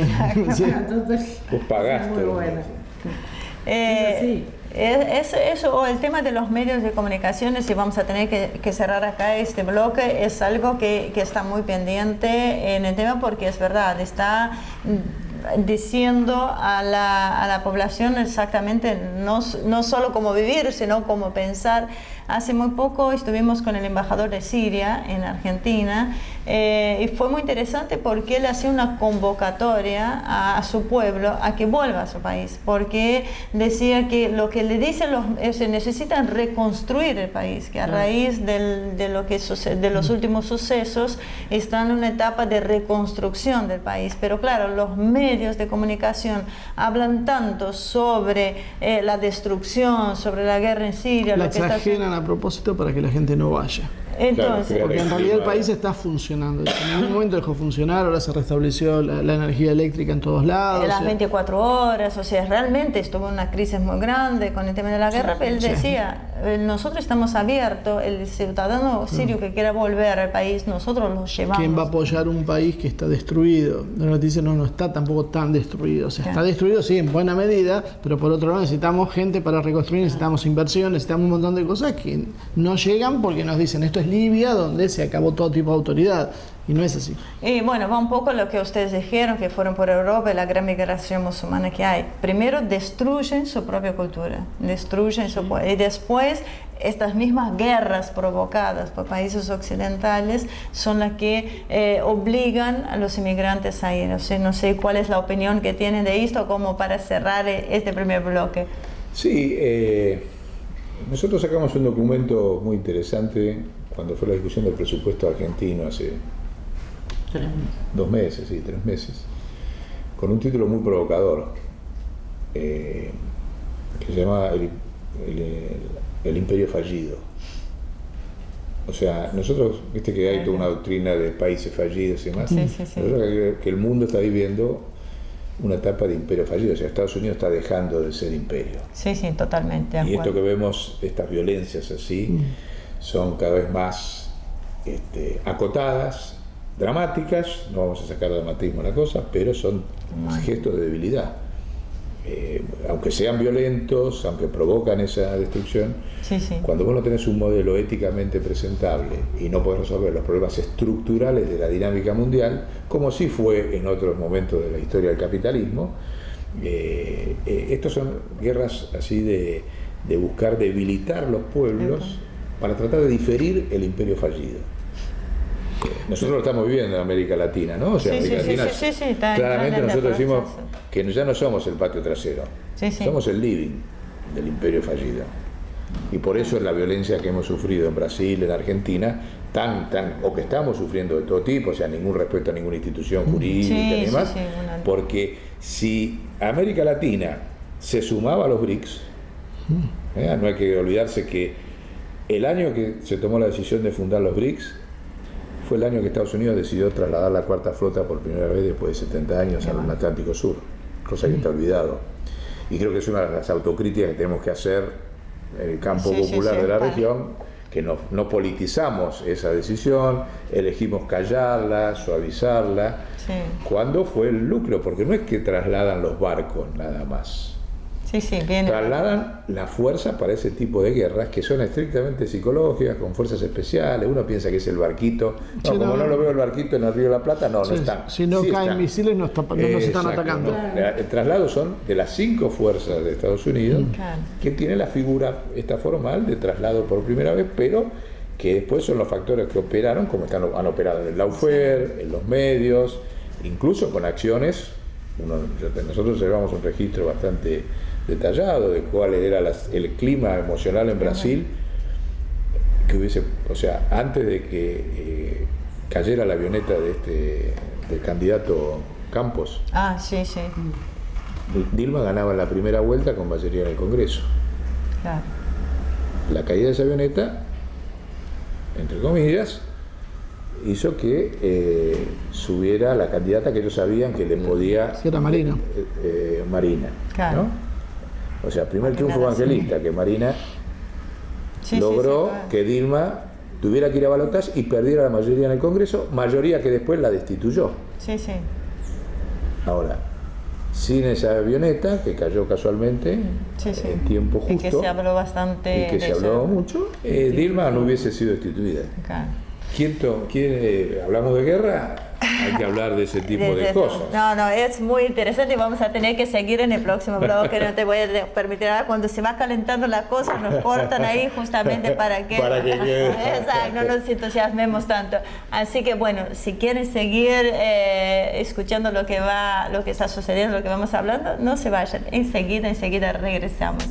Vos pagaste. Muy buena. Eso, o el tema de los medios de comunicación, y vamos a tener que cerrar acá este bloque, es algo que está muy pendiente en el tema, porque es verdad, está diciendo a la población exactamente no solo cómo vivir, sino cómo pensar. Hace muy poco estuvimos con el embajador de Siria en Argentina y fue muy interesante porque él hacía una convocatoria a su pueblo a que vuelva a su país, porque decía que lo que le dicen se necesitan reconstruir el país, que a raíz de los últimos sucesos están en una etapa de reconstrucción del país. Pero claro, los medios de comunicación hablan tanto sobre la destrucción, sobre la guerra en Siria, la lo que está haciendo a propósito para que la gente no vaya. Entonces, porque en realidad el país está funcionando. En ningún momento dejó funcionar, ahora se restableció la energía eléctrica en todos lados. Las 24 horas, o sea, realmente estuvo una crisis muy grande con el tema de la guerra, pero él decía, nosotros estamos abiertos, el ciudadano sirio que quiera volver al país, nosotros lo llevamos. ¿Quién va a apoyar un país que está destruido? Nos dice, no está tampoco tan destruido. O sea, está destruido, sí, en buena medida, pero por otro lado necesitamos gente para reconstruir, necesitamos inversión, necesitamos un montón de cosas que no llegan porque nos dicen, esto es Libia, donde se acabó todo tipo de autoridad. Y no es así. Y bueno, va un poco lo que ustedes dijeron, que fueron por Europa y la gran migración musulmana que hay. Primero destruyen su propia cultura, destruyen su y después estas mismas guerras provocadas por países occidentales son las que obligan a los inmigrantes a ir. O sea, no sé cuál es la opinión que tienen de esto, como para cerrar este primer bloque. Sí, nosotros sacamos un documento muy interesante cuando fue la discusión del presupuesto argentino hace 2 meses, 3 meses, con un título muy provocador, que se llama el imperio fallido. O sea, nosotros, viste que hay toda una doctrina de países fallidos y demás, nosotros creo que el mundo está viviendo una etapa de imperio fallido, o sea, Estados Unidos está dejando de ser imperio. Sí, totalmente. Y esto que vemos, estas violencias así, son cada vez más acotadas, dramáticas, no vamos a sacar dramatismo a la cosa, pero son gestos de debilidad. Aunque sean violentos, aunque provocan esa destrucción, cuando vos no tenés un modelo éticamente presentable y no podés resolver los problemas estructurales de la dinámica mundial, como sí fue en otros momentos de la historia del capitalismo, estos son guerras así de buscar debilitar los pueblos para tratar de diferir el imperio fallido. Nosotros lo estamos viviendo en América Latina, ¿no? O sea, América Latina, claramente nosotros decimos que ya no somos el patio trasero, somos el living del imperio fallido. Y por eso es la violencia que hemos sufrido en Brasil, en Argentina, o que estamos sufriendo de todo tipo, o sea, ningún respeto a ninguna institución jurídica ni demás, porque si América Latina se sumaba a los BRICS, no hay que olvidarse que el año que se tomó la decisión de fundar los BRICS fue el año que Estados Unidos decidió trasladar la cuarta flota por primera vez después de 70 años al Atlántico Sur, cosa que está olvidado. Y creo que es una de las autocríticas que tenemos que hacer en el campo popular de la región, que no politizamos esa decisión, elegimos callarla, suavizarla, cuando fue el núcleo, porque no es que trasladan los barcos nada más. Trasladan la fuerza para ese tipo de guerras que son estrictamente psicológicas, con fuerzas especiales. Uno piensa que es el barquito. No lo veo el barquito en el Río de la Plata, no están. Si no caen misiles, no nos están atacando. El traslado son de las 5 fuerzas de Estados Unidos, que tiene la figura esta formal de traslado por primera vez, pero que después son los factores que operaron, como han operado en el Lawfare, en los medios, incluso con acciones. Nosotros llevamos un registro bastante detallado de cuál era el clima emocional en Brasil, que hubiese, o sea, antes de que cayera la avioneta del candidato Campos. Dilma ganaba en la primera vuelta con mayoría en el Congreso. La caída de esa avioneta, entre comillas, hizo que subiera la candidata que ellos sabían que le podía... era Marina. Marina, ¿no? O sea, primer triunfo evangelista, que Marina logró que Dilma tuviera que ir a balotaje y perdiera la mayoría en el Congreso, mayoría que después la destituyó. Ahora, sin esa avioneta, que cayó casualmente en tiempo justo, y que se habló bastante, y que se habló mucho, Dilma no hubiese sido destituida. Hablamos de guerra, hay que hablar de ese tipo de cosas. No, es muy interesante y vamos a tener que seguir en el próximo bloque. No te voy a permitir ahora, cuando se va calentando la cosa, nos cortan ahí justamente para que exacto, no nos entusiasmemos tanto. Así que bueno, si quieren seguir escuchando lo que está sucediendo, lo que vamos hablando, no se vayan. Enseguida regresamos.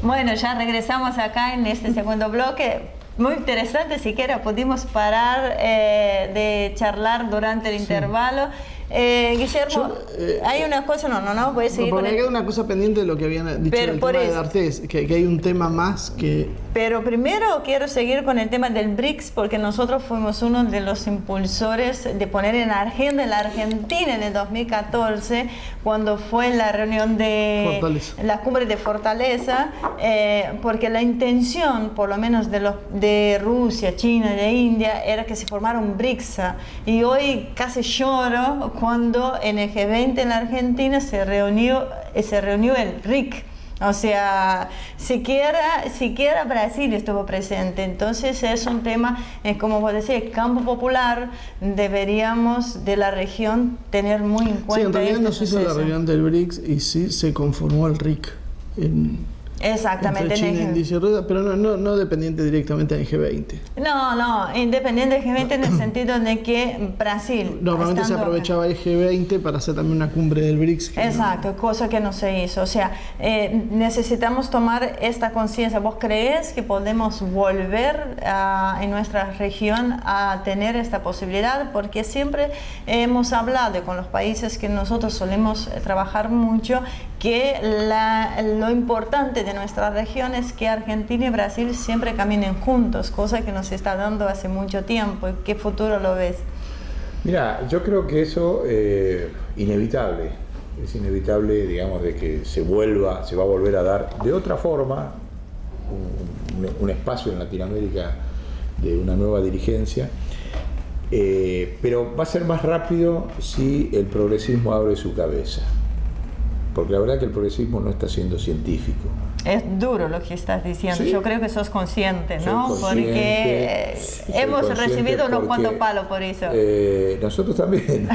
Bueno, ya regresamos acá en este segundo bloque. Muy interesante, siquiera pudimos parar de charlar durante el intervalo. Guillermo, hay una cosa, voy a seguir con me queda una cosa pendiente de lo que habían dicho del tema de D'Artés, que hay un tema más que... Pero primero quiero seguir con el tema del BRICS, porque nosotros fuimos uno de los impulsores de poner en agenda la Argentina en el 2014, cuando fue la reunión de la cumbre de Fortaleza, porque la intención, por lo menos de Rusia, China y de India, era que se formara un BRICS. Y hoy casi lloro cuando en el G20 en la Argentina se reunió el RIC. O sea, siquiera Brasil estuvo presente. Entonces es un tema, como vos decís, campo popular, deberíamos de la región tener muy en cuenta. Sí, en realidad no este se hizo la proceso. reunión del BRICS y sí se conformó el RIC. Exactamente. Entre China, India y Rusia, pero no dependiente directamente del G20. No, independiente del G20 en el sentido de que Brasil... Normalmente se aprovechaba el G20 para hacer también una cumbre del BRICS. Exacto, cosa que no se hizo. O sea, necesitamos tomar esta conciencia. ¿Vos creés que podemos volver en nuestra región a tener esta posibilidad? Porque siempre hemos hablado con los países que nosotros solemos trabajar mucho, que lo importante de nuestra región es que Argentina y Brasil siempre caminen juntos, cosa que nos está dando hace mucho tiempo. ¿Qué futuro lo ves? Mira, yo creo que eso inevitable, es inevitable, digamos, de que se va a volver a dar de otra forma un espacio en Latinoamérica de una nueva dirigencia, pero va a ser más rápido si el progresismo abre su cabeza. Porque la verdad que el progresismo no está siendo científico. Es duro lo que estás diciendo. Sí. Yo creo que sos consciente, ¿no? Soy consciente, Porque hemos recibido unos cuantos palos por eso. Nosotros también.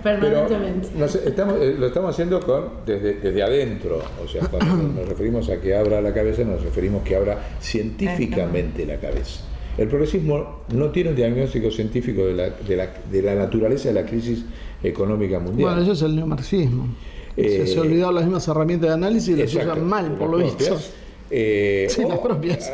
Permanentemente. Pero lo estamos haciendo desde adentro. O sea, cuando nos referimos a que abra la cabeza, nos referimos que abra científicamente la cabeza. El progresismo no tiene un diagnóstico científico de la naturaleza de la crisis económica mundial. Bueno, eso es el neomarxismo. Se olvidaron las mismas herramientas de análisis y las usan mal, por lo visto. Las propias.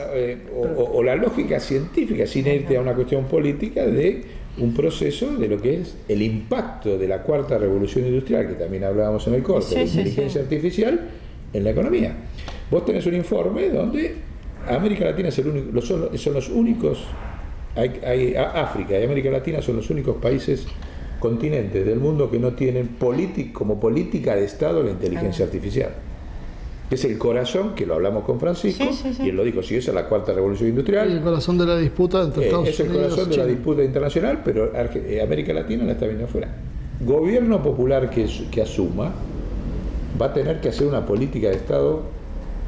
O la lógica científica, sin irte a una cuestión política, de un proceso de lo que es el impacto de la cuarta revolución industrial, que también hablábamos en el corte, de inteligencia artificial en la economía. Vos tenés un informe donde América Latina es son los únicos, África y América Latina son los únicos países, continentes del mundo que no tienen como política de Estado la inteligencia artificial. Es el corazón, que lo hablamos con Francisco, y él lo dijo, si esa es la cuarta revolución industrial. Y el corazón de la disputa entre Estados Unidos. Es el corazón de la disputa internacional, pero América Latina la está viendo afuera. Gobierno popular que asuma va a tener que hacer una política de Estado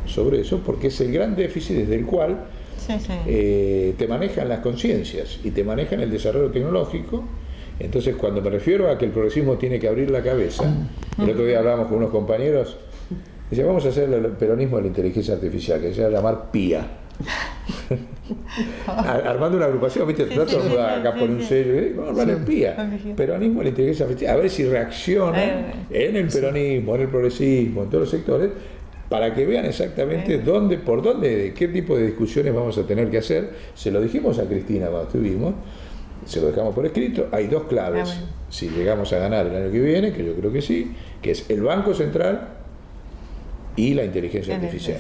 sobre eso, porque es el gran déficit desde el cual te manejan las conciencias y te manejan el desarrollo tecnológico. Entonces, cuando me refiero a que el progresismo tiene que abrir la cabeza, el otro día hablábamos con unos compañeros, decía, vamos a hacer el peronismo de la inteligencia artificial, que se va a llamar PIA. Armando una agrupación, ¿viste? Acá por un sello, vamos a hablar en PIA, peronismo de la inteligencia artificial, a ver si reaccionan en el peronismo, en el progresismo, en todos los sectores, para que vean exactamente por dónde, qué tipo de discusiones vamos a tener que hacer. Se lo dijimos a Cristina cuando estuvimos, se lo dejamos por escrito. Hay dos claves si llegamos a ganar el año que viene, que yo creo que sí, que es el Banco Central y la inteligencia artificial.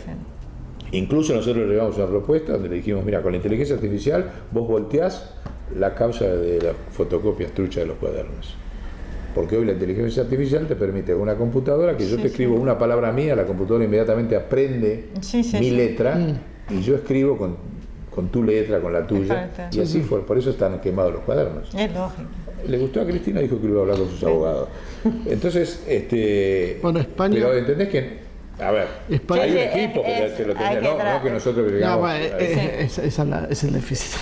Incluso nosotros le llevamos una propuesta donde le dijimos, mira, con la inteligencia artificial vos volteás la causa de las fotocopias truchas de los cuadernos. Porque hoy la inteligencia artificial te permite una computadora que yo te escribo una palabra mía, la computadora inmediatamente aprende mi letra y yo escribo con tu letra, con la tuya, y así fue, por eso están quemados los cuadernos. Es lógico. Le gustó a Cristina, dijo que lo iba a hablar con sus abogados. Entonces, bueno, España... Pero entendés que, a ver, España, hay un equipo que se lo tenía, no que nosotros llegamos... es el déficit.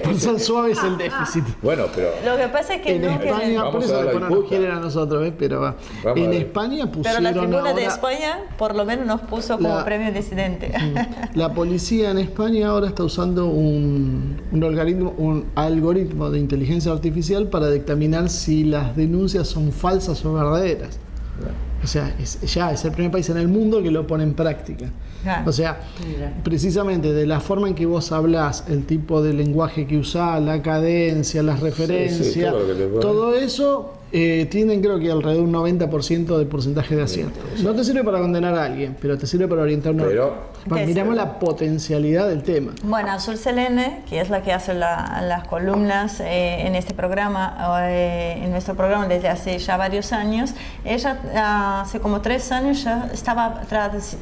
Por ser suave es el déficit. Bueno, pero... Lo que pasa es que en España, por eso después no nos quieren a nosotros, pero en España pusieron. Pero la tribuna ahora, de España por lo menos nos puso como premio disidente. La policía en España ahora está usando un algoritmo de inteligencia artificial para dictaminar si las denuncias son falsas o verdaderas. O sea, es el primer país en el mundo que lo pone en práctica. O sea, precisamente de la forma en que vos hablás, el tipo de lenguaje que usás, la cadencia, las referencias, todo eso tienen, creo que alrededor de un 90% de porcentaje de acierto. No te sirve para condenar a alguien, pero te sirve para orientar una... miramos la potencialidad del tema. Bueno, Azul Selene, que es la que hace las columnas en este programa, en nuestro programa desde hace ya varios años, ella hace como 3 años ya estaba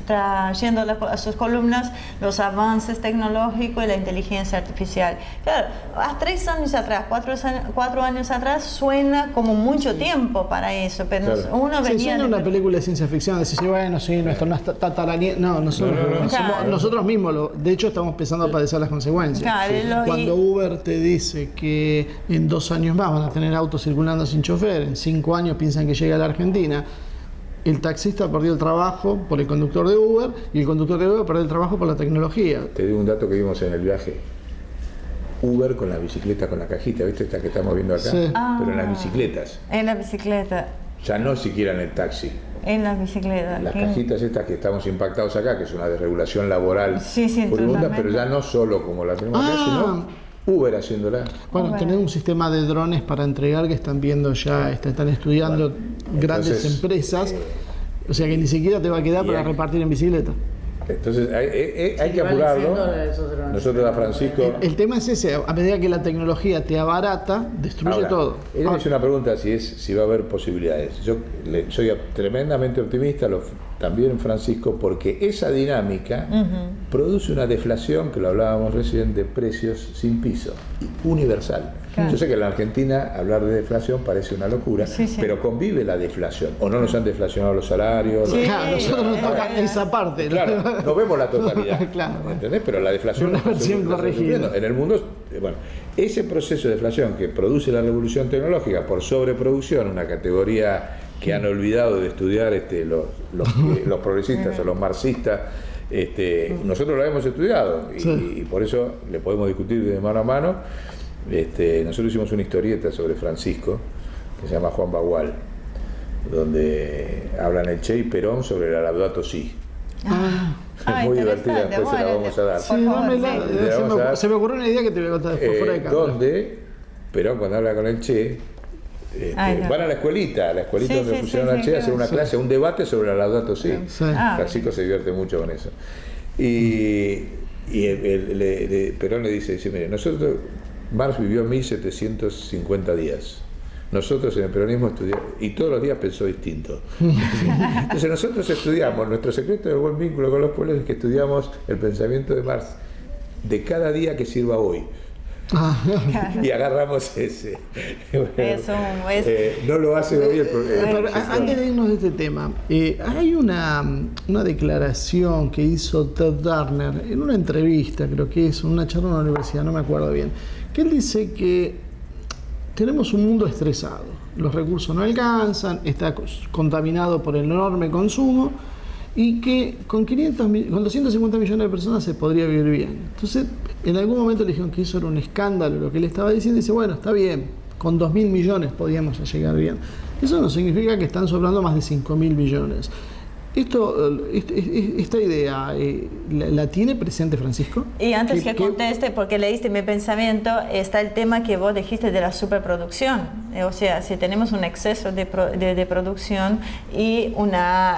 trayendo a sus columnas los avances tecnológicos y la inteligencia artificial. Claro, a 3 años atrás, 4 años atrás, suena como mucho mucho tiempo para eso, pero Claro. uno Sí, venía suena de- una película de ciencia ficción, decís, bueno, sí, nuestro tataranieto. No, nosotros, No. Claro. nosotros mismos, de hecho, estamos empezando a padecer las consecuencias. Claro, Cuando Uber te dice que en 2 años más van a tener autos circulando sin chofer, en 5 años piensan que llega a la Argentina, el taxista perdió el trabajo por el conductor de Uber y el conductor de Uber perdió el trabajo por la tecnología. Te digo un dato que vimos en el viaje. Uber con la bicicleta con la cajita, ¿viste? Esta que estamos viendo acá. Sí. Pero en las bicicletas. en la bicicleta, Ya no siquiera en el taxi. en la bicicleta. Las ¿Qué? cajitas estas que estamos impactados acá, que es una desregulación laboral Sí, furibunda, totalmente. pero ya no solo como la tenemos acá, sino Uber haciéndola. Bueno, Bueno. tener un sistema de drones para entregar que están viendo ya, están estudiando grandes entonces, empresas, o sea que ni siquiera te va a quedar y para hay- repartir en bicicleta. Entonces hay que ¿Qué vale apurarlo. $100 esos drones? Nosotros a Francisco... El tema es ese, a medida que la tecnología te abarata, destruye Ahora, todo. Él me hizo una pregunta si va a haber posibilidades. Yo soy tremendamente optimista, también Francisco, porque esa dinámica produce una deflación, que lo hablábamos recién, de precios sin piso, universal. Claro. Yo sé que en la Argentina hablar de deflación parece una locura, Sí, sí. pero convive la deflación. O no nos han deflacionado los salarios. Sí. Claro, nosotros nos toca esa parte. ¿no? Claro, no vemos la totalidad. Claro. ¿Entendés? Pero la deflación Una la estamos versión corregida. sufriendo. En el mundo, bueno, ese proceso de deflación que produce la revolución tecnológica por sobreproducción, una categoría que han olvidado de estudiar los progresistas o los marxistas, nosotros lo hemos estudiado y por eso le podemos discutir de mano a mano. Nosotros hicimos una historieta sobre Francisco que se llama Juan Bagual, donde hablan el Che y Perón sobre la Laudato Si. Es muy divertida, después se la vamos a dar. Sí, dámela. Le vamos a dar. Se me ocurrió una idea que te voy a contar después fuera de cámara. Donde Perón, cuando habla con el Che, no. van a la escuelita Sí, donde sí, pusieron sí, al sí, Che a hacer claro. una clase, un debate sobre la Laudato Si. Sí. Francisco se divierte mucho con eso. Y Perón le dice, mire, nosotros, Marx vivió 1750 días. Nosotros en el peronismo estudiamos, y todos los días pensó distinto. Entonces nosotros estudiamos, nuestro secreto del buen vínculo con los pueblos es que estudiamos el pensamiento de Marx de cada día que sirva hoy. Y agarramos ese. Bueno, no lo hace hoy el Pero antes de irnos de este tema, hay una declaración que hizo Ted Turner en una entrevista, creo que es una charla en una universidad, no me acuerdo bien, que él dice que tenemos un mundo estresado, los recursos no alcanzan, está contaminado por el enorme consumo y que con 250 millones de personas se podría vivir bien. Entonces, en algún momento le dijeron que eso era un escándalo lo que él estaba diciendo y dice, bueno, está bien, con 2.000 millones podíamos llegar bien. Eso no significa que están sobrando más de 5.000 millones. Esta idea, ¿la tiene presente Francisco? Y antes que conteste, porque leíste mi pensamiento, está el tema que vos dijiste de la superproducción. O sea, si tenemos un exceso de producción y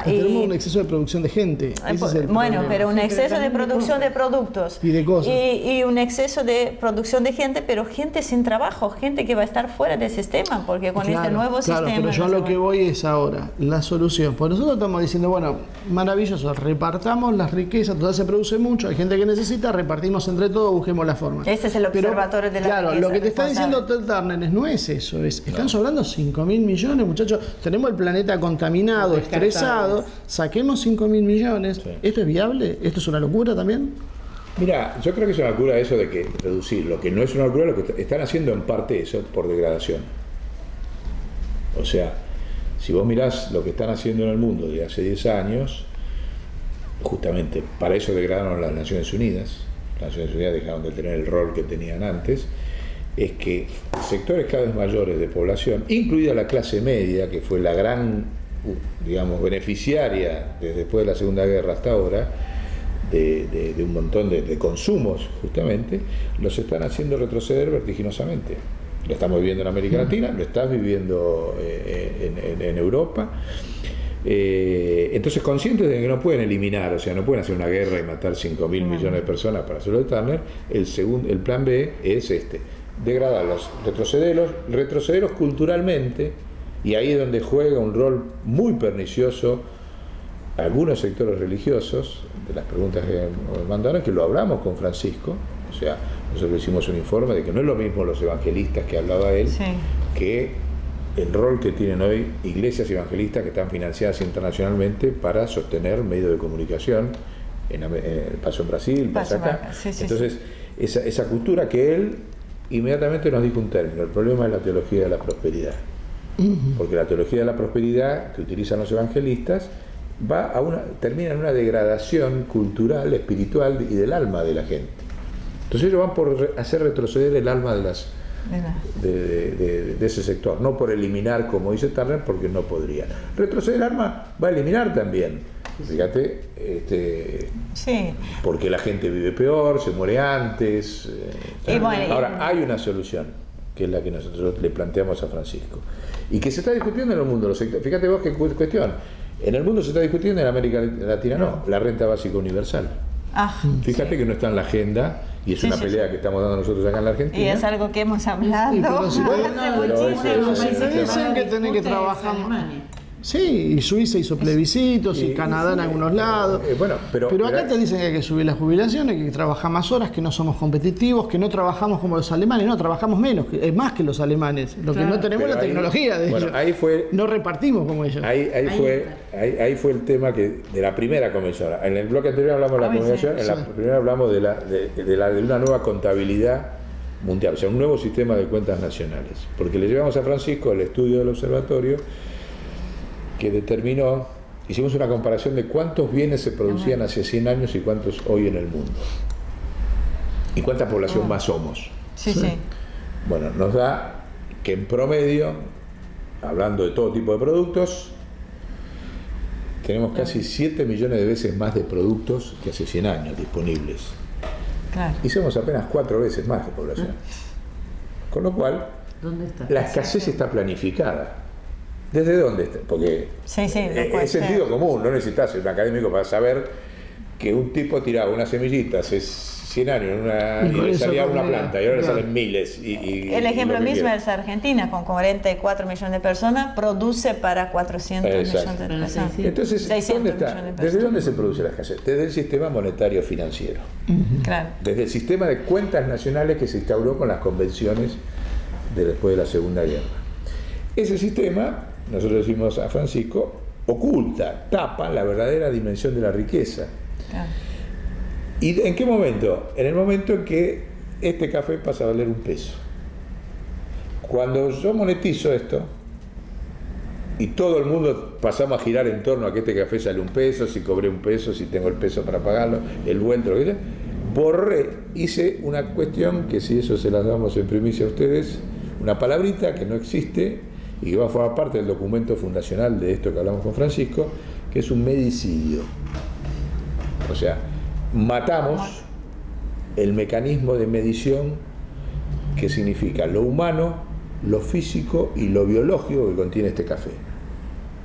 tenemos un exceso de producción de gente. Ese es el bueno, problema. pero un exceso de producción de productos. Y de cosas. Y un exceso de producción de gente, pero gente sin trabajo, gente que va a estar fuera del sistema, porque con este nuevo sistema... Pero yo a lo que voy es ahora, la solución. Pues nosotros estamos diciendo, bueno, maravilloso, repartamos las riquezas, total se produce mucho, hay gente que necesita, repartimos entre todos, busquemos la forma. Ese es el observatorio de la Claro, riqueza lo que te está responsable. diciendo Ted Turner no es eso, están sobrando 5.000 millones, muchachos, tenemos el planeta contaminado, estresado, saquemos 5.000 millones, ¿esto es viable? ¿Esto es una locura también? Mira, yo creo que es una locura eso de que reducir. Lo que no es una locura, lo que están haciendo en parte eso por degradación. O sea, si vos mirás lo que están haciendo en el mundo de hace 10 años, justamente para eso degradaron las Naciones Unidas. Las Naciones Unidas dejaron de tener el rol que tenían antes. Es que sectores cada vez mayores de población, incluida la clase media, que fue la gran, digamos, beneficiaria desde después de la Segunda Guerra hasta ahora, de un montón de consumos, justamente, los están haciendo retroceder vertiginosamente. Lo estamos viviendo en América Latina, lo estás viviendo en Europa. Entonces, conscientes de que no pueden eliminar, o sea, no pueden hacer una guerra y matar 5.000 millones de personas para hacerlo de Turner, el plan B es degradarlos, retrocederlos culturalmente, y ahí es donde juega un rol muy pernicioso algunos sectores religiosos, de las preguntas que nos mandaron, que lo hablamos con Francisco, o sea, nosotros hicimos un informe de que no es lo mismo los evangelistas que hablaba él, que el rol que tienen hoy iglesias evangelistas que están financiadas internacionalmente para sostener medios de comunicación, pasó en Brasil, pasa acá. Entonces, esa cultura que él inmediatamente nos dijo un término: el problema es la teología de la prosperidad. Porque la teología de la prosperidad que utilizan los evangelistas termina en una degradación cultural, espiritual y del alma de la gente. Entonces ellos van por hacer retroceder el alma de ese sector, no por eliminar, como dice Turner, porque no podría. Retroceder el alma va a eliminar también. Fíjate, porque la gente vive peor, se muere antes. Ahora, hay una solución, que es la que nosotros le planteamos a Francisco, y que se está discutiendo en el mundo. Fíjate vos qué cuestión. En el mundo se está discutiendo, en América Latina no, la renta básica universal. Fíjate que no está en la agenda, y es una pelea que estamos dando nosotros acá en la Argentina. Y es algo que hemos hablado. Dicen que tienen que trabajar. Sí, y Suiza hizo plebiscitos, y Canadá en algunos lados. Pero acá te dicen que hay que subir las jubilaciones, que hay que trabajar más horas, que no somos competitivos, que no trabajamos como los alemanes, no, trabajamos menos, es más que los alemanes. Lo que no tenemos es la tecnología de ellos. No repartimos como ellos. Ahí fue el tema de la primera convención. En el bloque anterior hablamos de la convención, en la primera hablamos de una nueva contabilidad mundial, o sea, un nuevo sistema de cuentas nacionales. Porque le llevamos a Francisco el estudio del observatorio, que determinó, hicimos una comparación de cuántos bienes se producían hace 100 años y cuántos hoy en el mundo. Y cuánta población más somos. Bueno, nos da que en promedio, hablando de todo tipo de productos, tenemos casi 7 millones de veces más de productos que hace 100 años disponibles. Y somos apenas 4 veces más de población. Con lo cual, la escasez está planificada. ¿Desde dónde está? Porque es sentido común, no necesitas ser un académico para saber que un tipo tiraba una semillita hace 100 años y le salía una planta, y ahora le salen miles. El ejemplo mismo es Argentina, con 44 millones de personas, produce para 400 millones de personas. Entonces, ¿dónde está? ¿Desde dónde se produce la escasez? Desde el sistema monetario financiero. Desde el sistema de cuentas nacionales que se instauró con las convenciones después de la Segunda Guerra. Ese sistema, nosotros decimos a Francisco, oculta, tapa la verdadera dimensión de la riqueza. ¿Y en qué momento? En el momento en que este café pasa a valer $1. Cuando yo monetizo esto, y todo el mundo pasamos a girar en torno a que este café sale $1, si cobré $1, si tengo el peso para pagarlo, el vuelto, lo que sea, hice una cuestión que, si eso se las damos en primicia a ustedes, una palabrita que no existe y que va a formar parte del documento fundacional de esto que hablamos con Francisco, que es un medicidio. O sea, matamos el mecanismo de medición que significa lo humano, lo físico y lo biológico que contiene este café,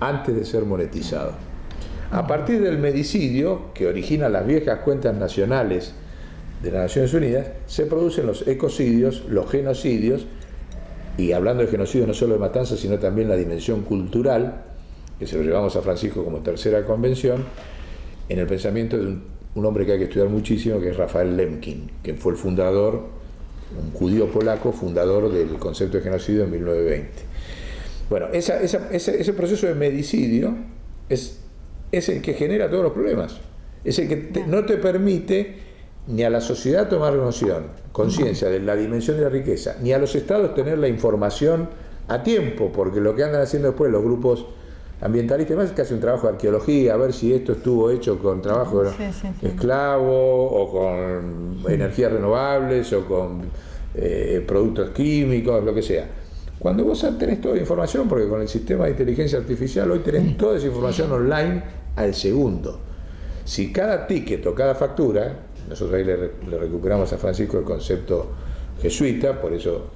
antes de ser monetizado. A partir del medicidio, que origina las viejas cuentas nacionales de las Naciones Unidas, se producen los ecocidios, los genocidios, y hablando de genocidio no solo de matanza, sino también la dimensión cultural, que se lo llevamos a Francisco como tercera convención, en el pensamiento de un hombre que hay que estudiar muchísimo, que es Rafael Lemkin, que fue el fundador, un judío polaco, fundador del concepto de genocidio en 1920. Bueno, ese proceso de medicidio es el que genera todos los problemas, es el que no te permite ni a la sociedad tomar conciencia de la dimensión de la riqueza, ni a los estados tener la información a tiempo, porque lo que andan haciendo después los grupos ambientalistas es casi un trabajo de arqueología, a ver si esto estuvo hecho con trabajo esclavo, o con energías renovables, o con productos químicos, lo que sea. Cuando vos tenés toda la información, porque con el sistema de inteligencia artificial hoy tenés toda esa información online al segundo. Si cada ticket o cada factura, nosotros ahí le recuperamos a Francisco el concepto jesuita, por eso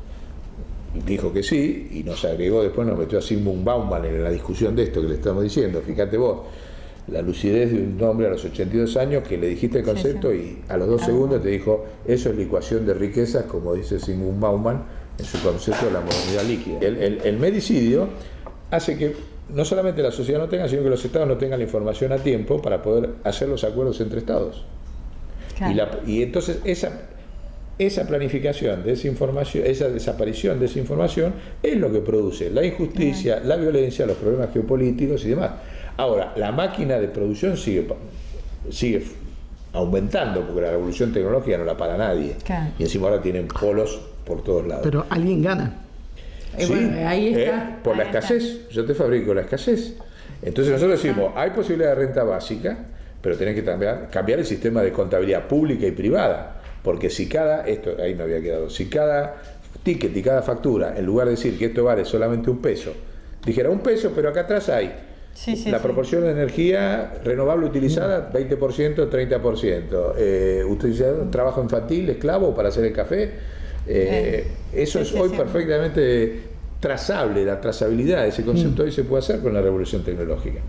dijo que sí, y nos agregó después, nos metió a Zygmunt Bauman en la discusión de esto que le estamos diciendo. Fíjate vos, la lucidez de un hombre a los 82 años que le dijiste el concepto y a los 2 segundos te dijo, eso es la ecuación de riquezas, como dice Zygmunt Bauman en su concepto de la modernidad líquida. El medicidio hace que no solamente la sociedad no tenga, sino que los estados no tengan la información a tiempo para poder hacer los acuerdos entre estados. Y entonces esa planificación de esa información, esa desaparición de esa información es lo que produce la injusticia, la violencia, los problemas geopolíticos y demás. Ahora, la máquina de producción sigue aumentando, porque la revolución tecnológica no la para nadie. Claro. Y encima ahora tienen polos por todos lados. Pero alguien gana. Sí, bueno, ahí está. por la escasez. Yo te fabrico la escasez. Entonces nosotros decimos, hay posibilidad de renta básica, pero tenés que cambiar el sistema de contabilidad pública y privada. Porque si ahí me había quedado, si cada ticket y cada factura, en lugar de decir que esto vale solamente $1, dijera $1, pero acá atrás hay la proporción de energía renovable utilizada, 20%, 30%. Utilizado trabajo infantil, esclavo para hacer el café. Eso es hoy perfectamente trazable, la trazabilidad, ese concepto hoy se puede hacer con la revolución tecnológica.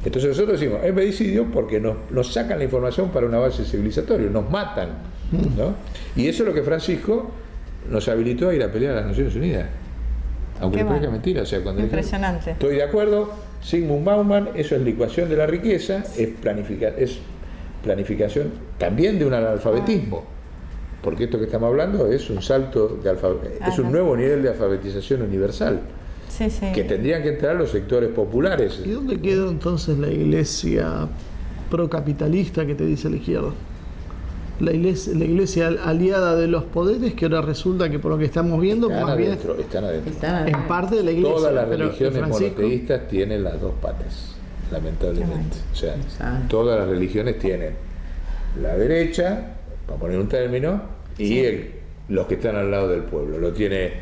Entonces nosotros decimos, es medicidio porque nos sacan la información para un avance civilizatorio, nos matan, ¿no? Y eso es lo que Francisco nos habilitó a ir a pelear a las Naciones Unidas. Aunque le parezca mentira, o sea, cuando impresionante. Estoy de acuerdo, Zygmunt Bauman, eso es licuación de la riqueza, es planificación también de un analfabetismo, porque esto que estamos hablando es un salto es un nuevo nivel de alfabetización universal. Que tendrían que entrar los sectores populares. ¿Y dónde queda entonces la iglesia procapitalista que te dice la izquierda? La iglesia aliada de los poderes, que ahora resulta que por lo que estamos viendo, están adentro. En parte de la iglesia. Todas las religiones monoteístas tienen las dos patas, lamentablemente. O sea, todas las religiones tienen la derecha, para poner un término, y los que están al lado del pueblo. Lo tiene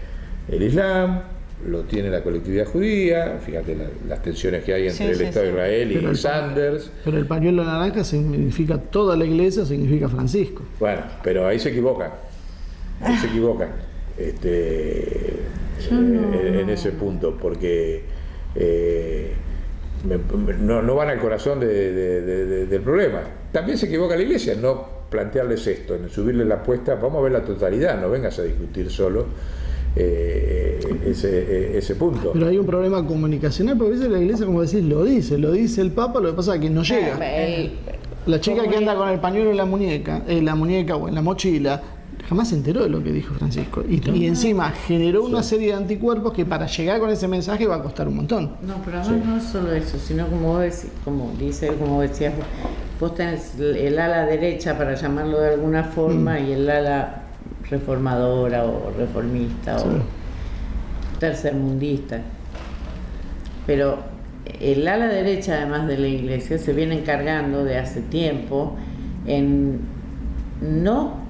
el Islam, lo tiene la colectividad judía, fíjate las tensiones que hay entre el Estado de Israel y Sanders. Pero el pañuelo naranja significa toda la iglesia, significa Francisco. Bueno, pero ahí se equivocan. En ese punto, porque no van al corazón del problema. También se equivoca la iglesia en no plantearles esto, en subirle la apuesta, vamos a ver la totalidad, no vengas a discutir solo ese punto. Pero hay un problema comunicacional, porque a veces la iglesia, como decís, lo dice el Papa, lo que pasa es que no llega. La chica que anda con el pañuelo en la muñeca o en la mochila, jamás se enteró de lo que dijo Francisco. Y encima generó una serie de anticuerpos que para llegar con ese mensaje va a costar un montón. No, pero además no es solo eso, sino como decías, vos tenés el ala derecha, para llamarlo de alguna forma, y el ala reformadora o reformista o tercermundista. Pero el ala derecha, además de la iglesia, se viene encargando de hace tiempo en no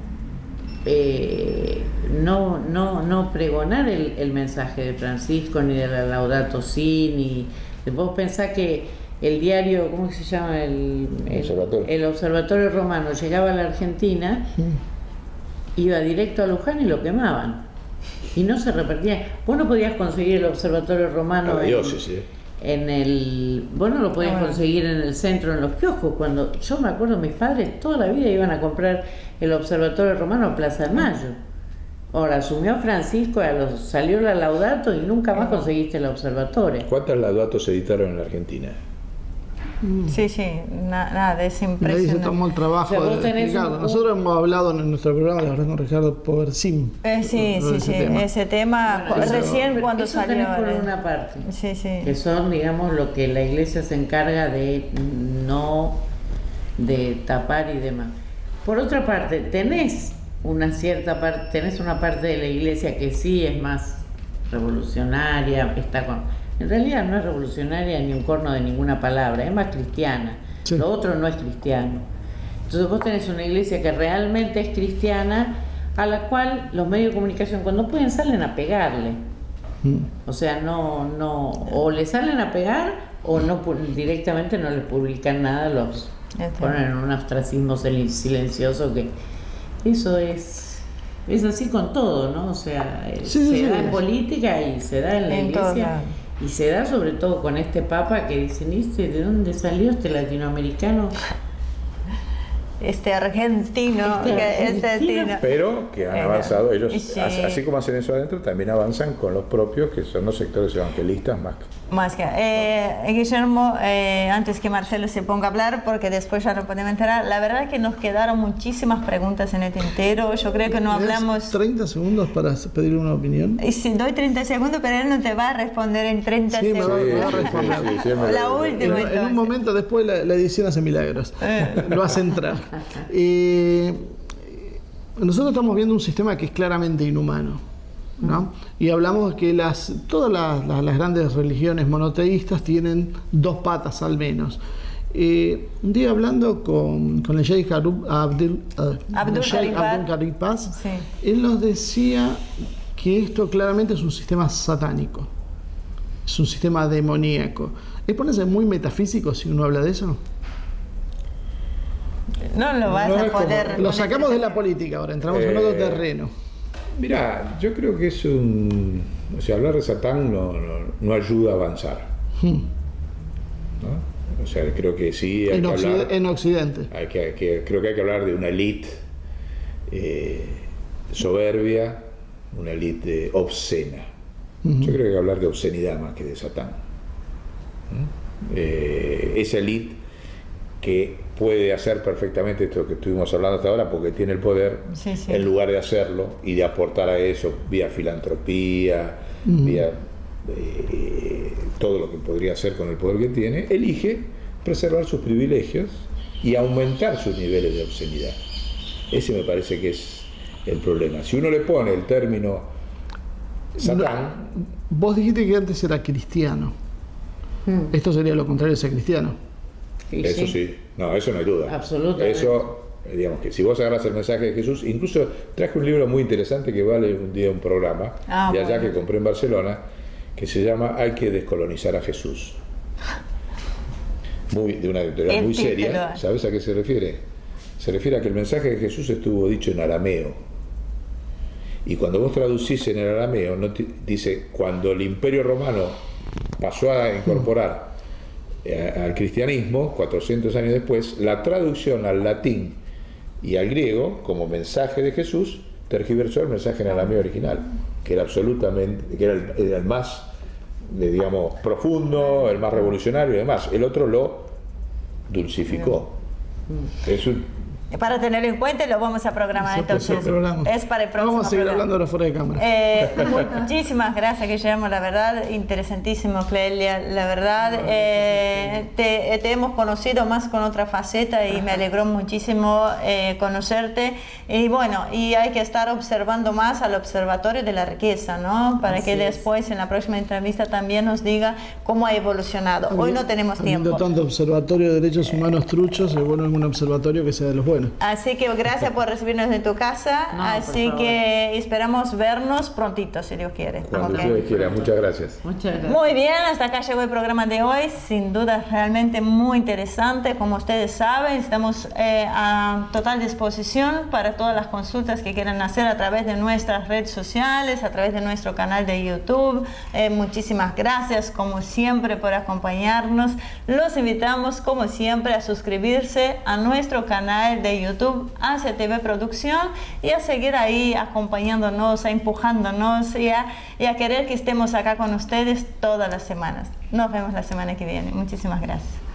pregonar el mensaje de Francisco, ni de la Laudato Si, ni vos pensás que el diario, ¿cómo se llama? El Observatorio Romano llegaba a la Argentina, iba directo a Luján y lo quemaban. Y no se repartía. Vos no podías conseguir el Observatorio Romano vos no lo podías conseguir en el centro, en los kioscos. Cuando yo me acuerdo, mis padres toda la vida iban a comprar el Observatorio Romano a Plaza de Mayo. Ahora asumió Francisco, salió la Laudato y nunca más conseguiste el observatorio. ¿Cuántas Laudatos se editaron en la Argentina? Nada, es impresionante. Nadie se tomó el trabajo de explicarlo. Nosotros hemos hablado en nuestro programa, la verdad, con Ricardo Poversim. Ese tema recién cuando eso salió. Tenés por una parte, que son, digamos, lo que la iglesia se encarga de tapar y demás. Por otra parte, tenés una parte de la iglesia que sí es más revolucionaria, en realidad no es revolucionaria ni un corno de ninguna palabra, es más cristiana. Lo otro no es cristiano. Entonces vos tenés una iglesia que realmente es cristiana, a la cual los medios de comunicación, cuando pueden, salen a pegarle. O sea, o le salen a pegar o directamente no les publican nada, los ponen en un ostracismo silencioso, que eso es así con todo, ¿no? O sea, se da en política y se da en la iglesia. Y se da sobre todo con este Papa que dicen, ¿de dónde salió este latinoamericano? Este argentino. Pero que han avanzado ellos, así como hacen eso adentro, también avanzan con los propios, que son los sectores evangelistas más Más que Guillermo, antes que Marcelo se ponga a hablar, porque después ya no podemos enterar, la verdad es que nos quedaron muchísimas preguntas en el tintero. Yo creo que no hablamos... 30 segundos para pedir una opinión. Y si doy 30 segundos, pero él no te va a responder en 30 segundos. Me va a responder. La última. En un momento después la edición hace milagros. Lo hace entrar. Nosotros estamos viendo un sistema que es claramente inhumano, ¿no? Y hablamos que todas las grandes religiones monoteístas tienen dos patas al menos. Un día hablando con el Sheikh Abdul Karim Paz, sí, él nos decía que esto claramente es un sistema satánico, es un sistema demoníaco. ¿Es ponerse muy metafísico si uno habla de eso? No lo vas a poder... Lo sacamos de la política ahora, entramos en otro terreno. Mirá, yo creo que es o sea, hablar de Satán no ayuda a avanzar. ¿No? O sea, creo que sí hay que hablar... En Occidente. Creo que hay que hablar de una élite soberbia, una élite obscena. Yo creo que hay que hablar de obscenidad más que de Satán. Esa élite que puede hacer perfectamente esto que estuvimos hablando hasta ahora porque tiene el poder, sí, sí, en lugar de hacerlo y de aportar a eso vía filantropía, vía todo lo que podría hacer con el poder que tiene, elige preservar sus privilegios y aumentar sus niveles de obscenidad. Ese me parece que es el problema. Si uno le pone el término Satán... Vos dijiste que antes era cristiano. Esto sería lo contrario de ser cristiano. Eso sí, no, eso no hay duda. Absolutamente. Eso, digamos que si vos agarras el mensaje de Jesús, incluso traje un libro muy interesante que vale un día un programa, de allá que compré en Barcelona, que se llama Hay que descolonizar a Jesús. De una editorial muy seria. ¿Sabes a qué se refiere? Se refiere a que el mensaje de Jesús estuvo dicho en arameo. Y cuando vos traducís en el arameo, dice, cuando el Imperio Romano pasó a incorporar al cristianismo, 400 años después, la traducción al latín y al griego como mensaje de Jesús tergiversó el mensaje en arameo original, que era el más, digamos, profundo, el más revolucionario y demás. El otro lo dulcificó. Para tenerlo en cuenta, lo vamos a programar entonces. Es para el próximo. Vamos a seguir hablando ahora fuera de cámara. Muchísimas gracias, Guillermo. La verdad, interesantísimo, Clelia. La verdad, te hemos conocido más con otra faceta y me alegró muchísimo conocerte. Y bueno, y hay que estar observando más al Observatorio de la Riqueza, ¿no? Para que después, en la próxima entrevista, también nos diga cómo ha evolucionado. Hoy no tenemos tiempo. Tanto Observatorio de Derechos Humanos truchos, es bueno en un observatorio que sea de los buenos. Así que gracias por recibirnos en tu casa. Así que esperamos vernos prontito, si Dios quiere. Cuando Dios quiera. Muchas gracias. Muchas gracias. Muy bien, hasta acá llegó el programa de hoy. Sin duda, realmente muy interesante. Como ustedes saben, estamos a total disposición para todas las consultas que quieran hacer a través de nuestras redes sociales, a través de nuestro canal de YouTube. Muchísimas gracias, como siempre, por acompañarnos. Los invitamos, como siempre, a suscribirse a nuestro canal de YouTube, ACTV Producción, y a seguir ahí acompañándonos, empujándonos y a querer que estemos acá con ustedes todas las semanas. Nos vemos la semana que viene. Muchísimas gracias.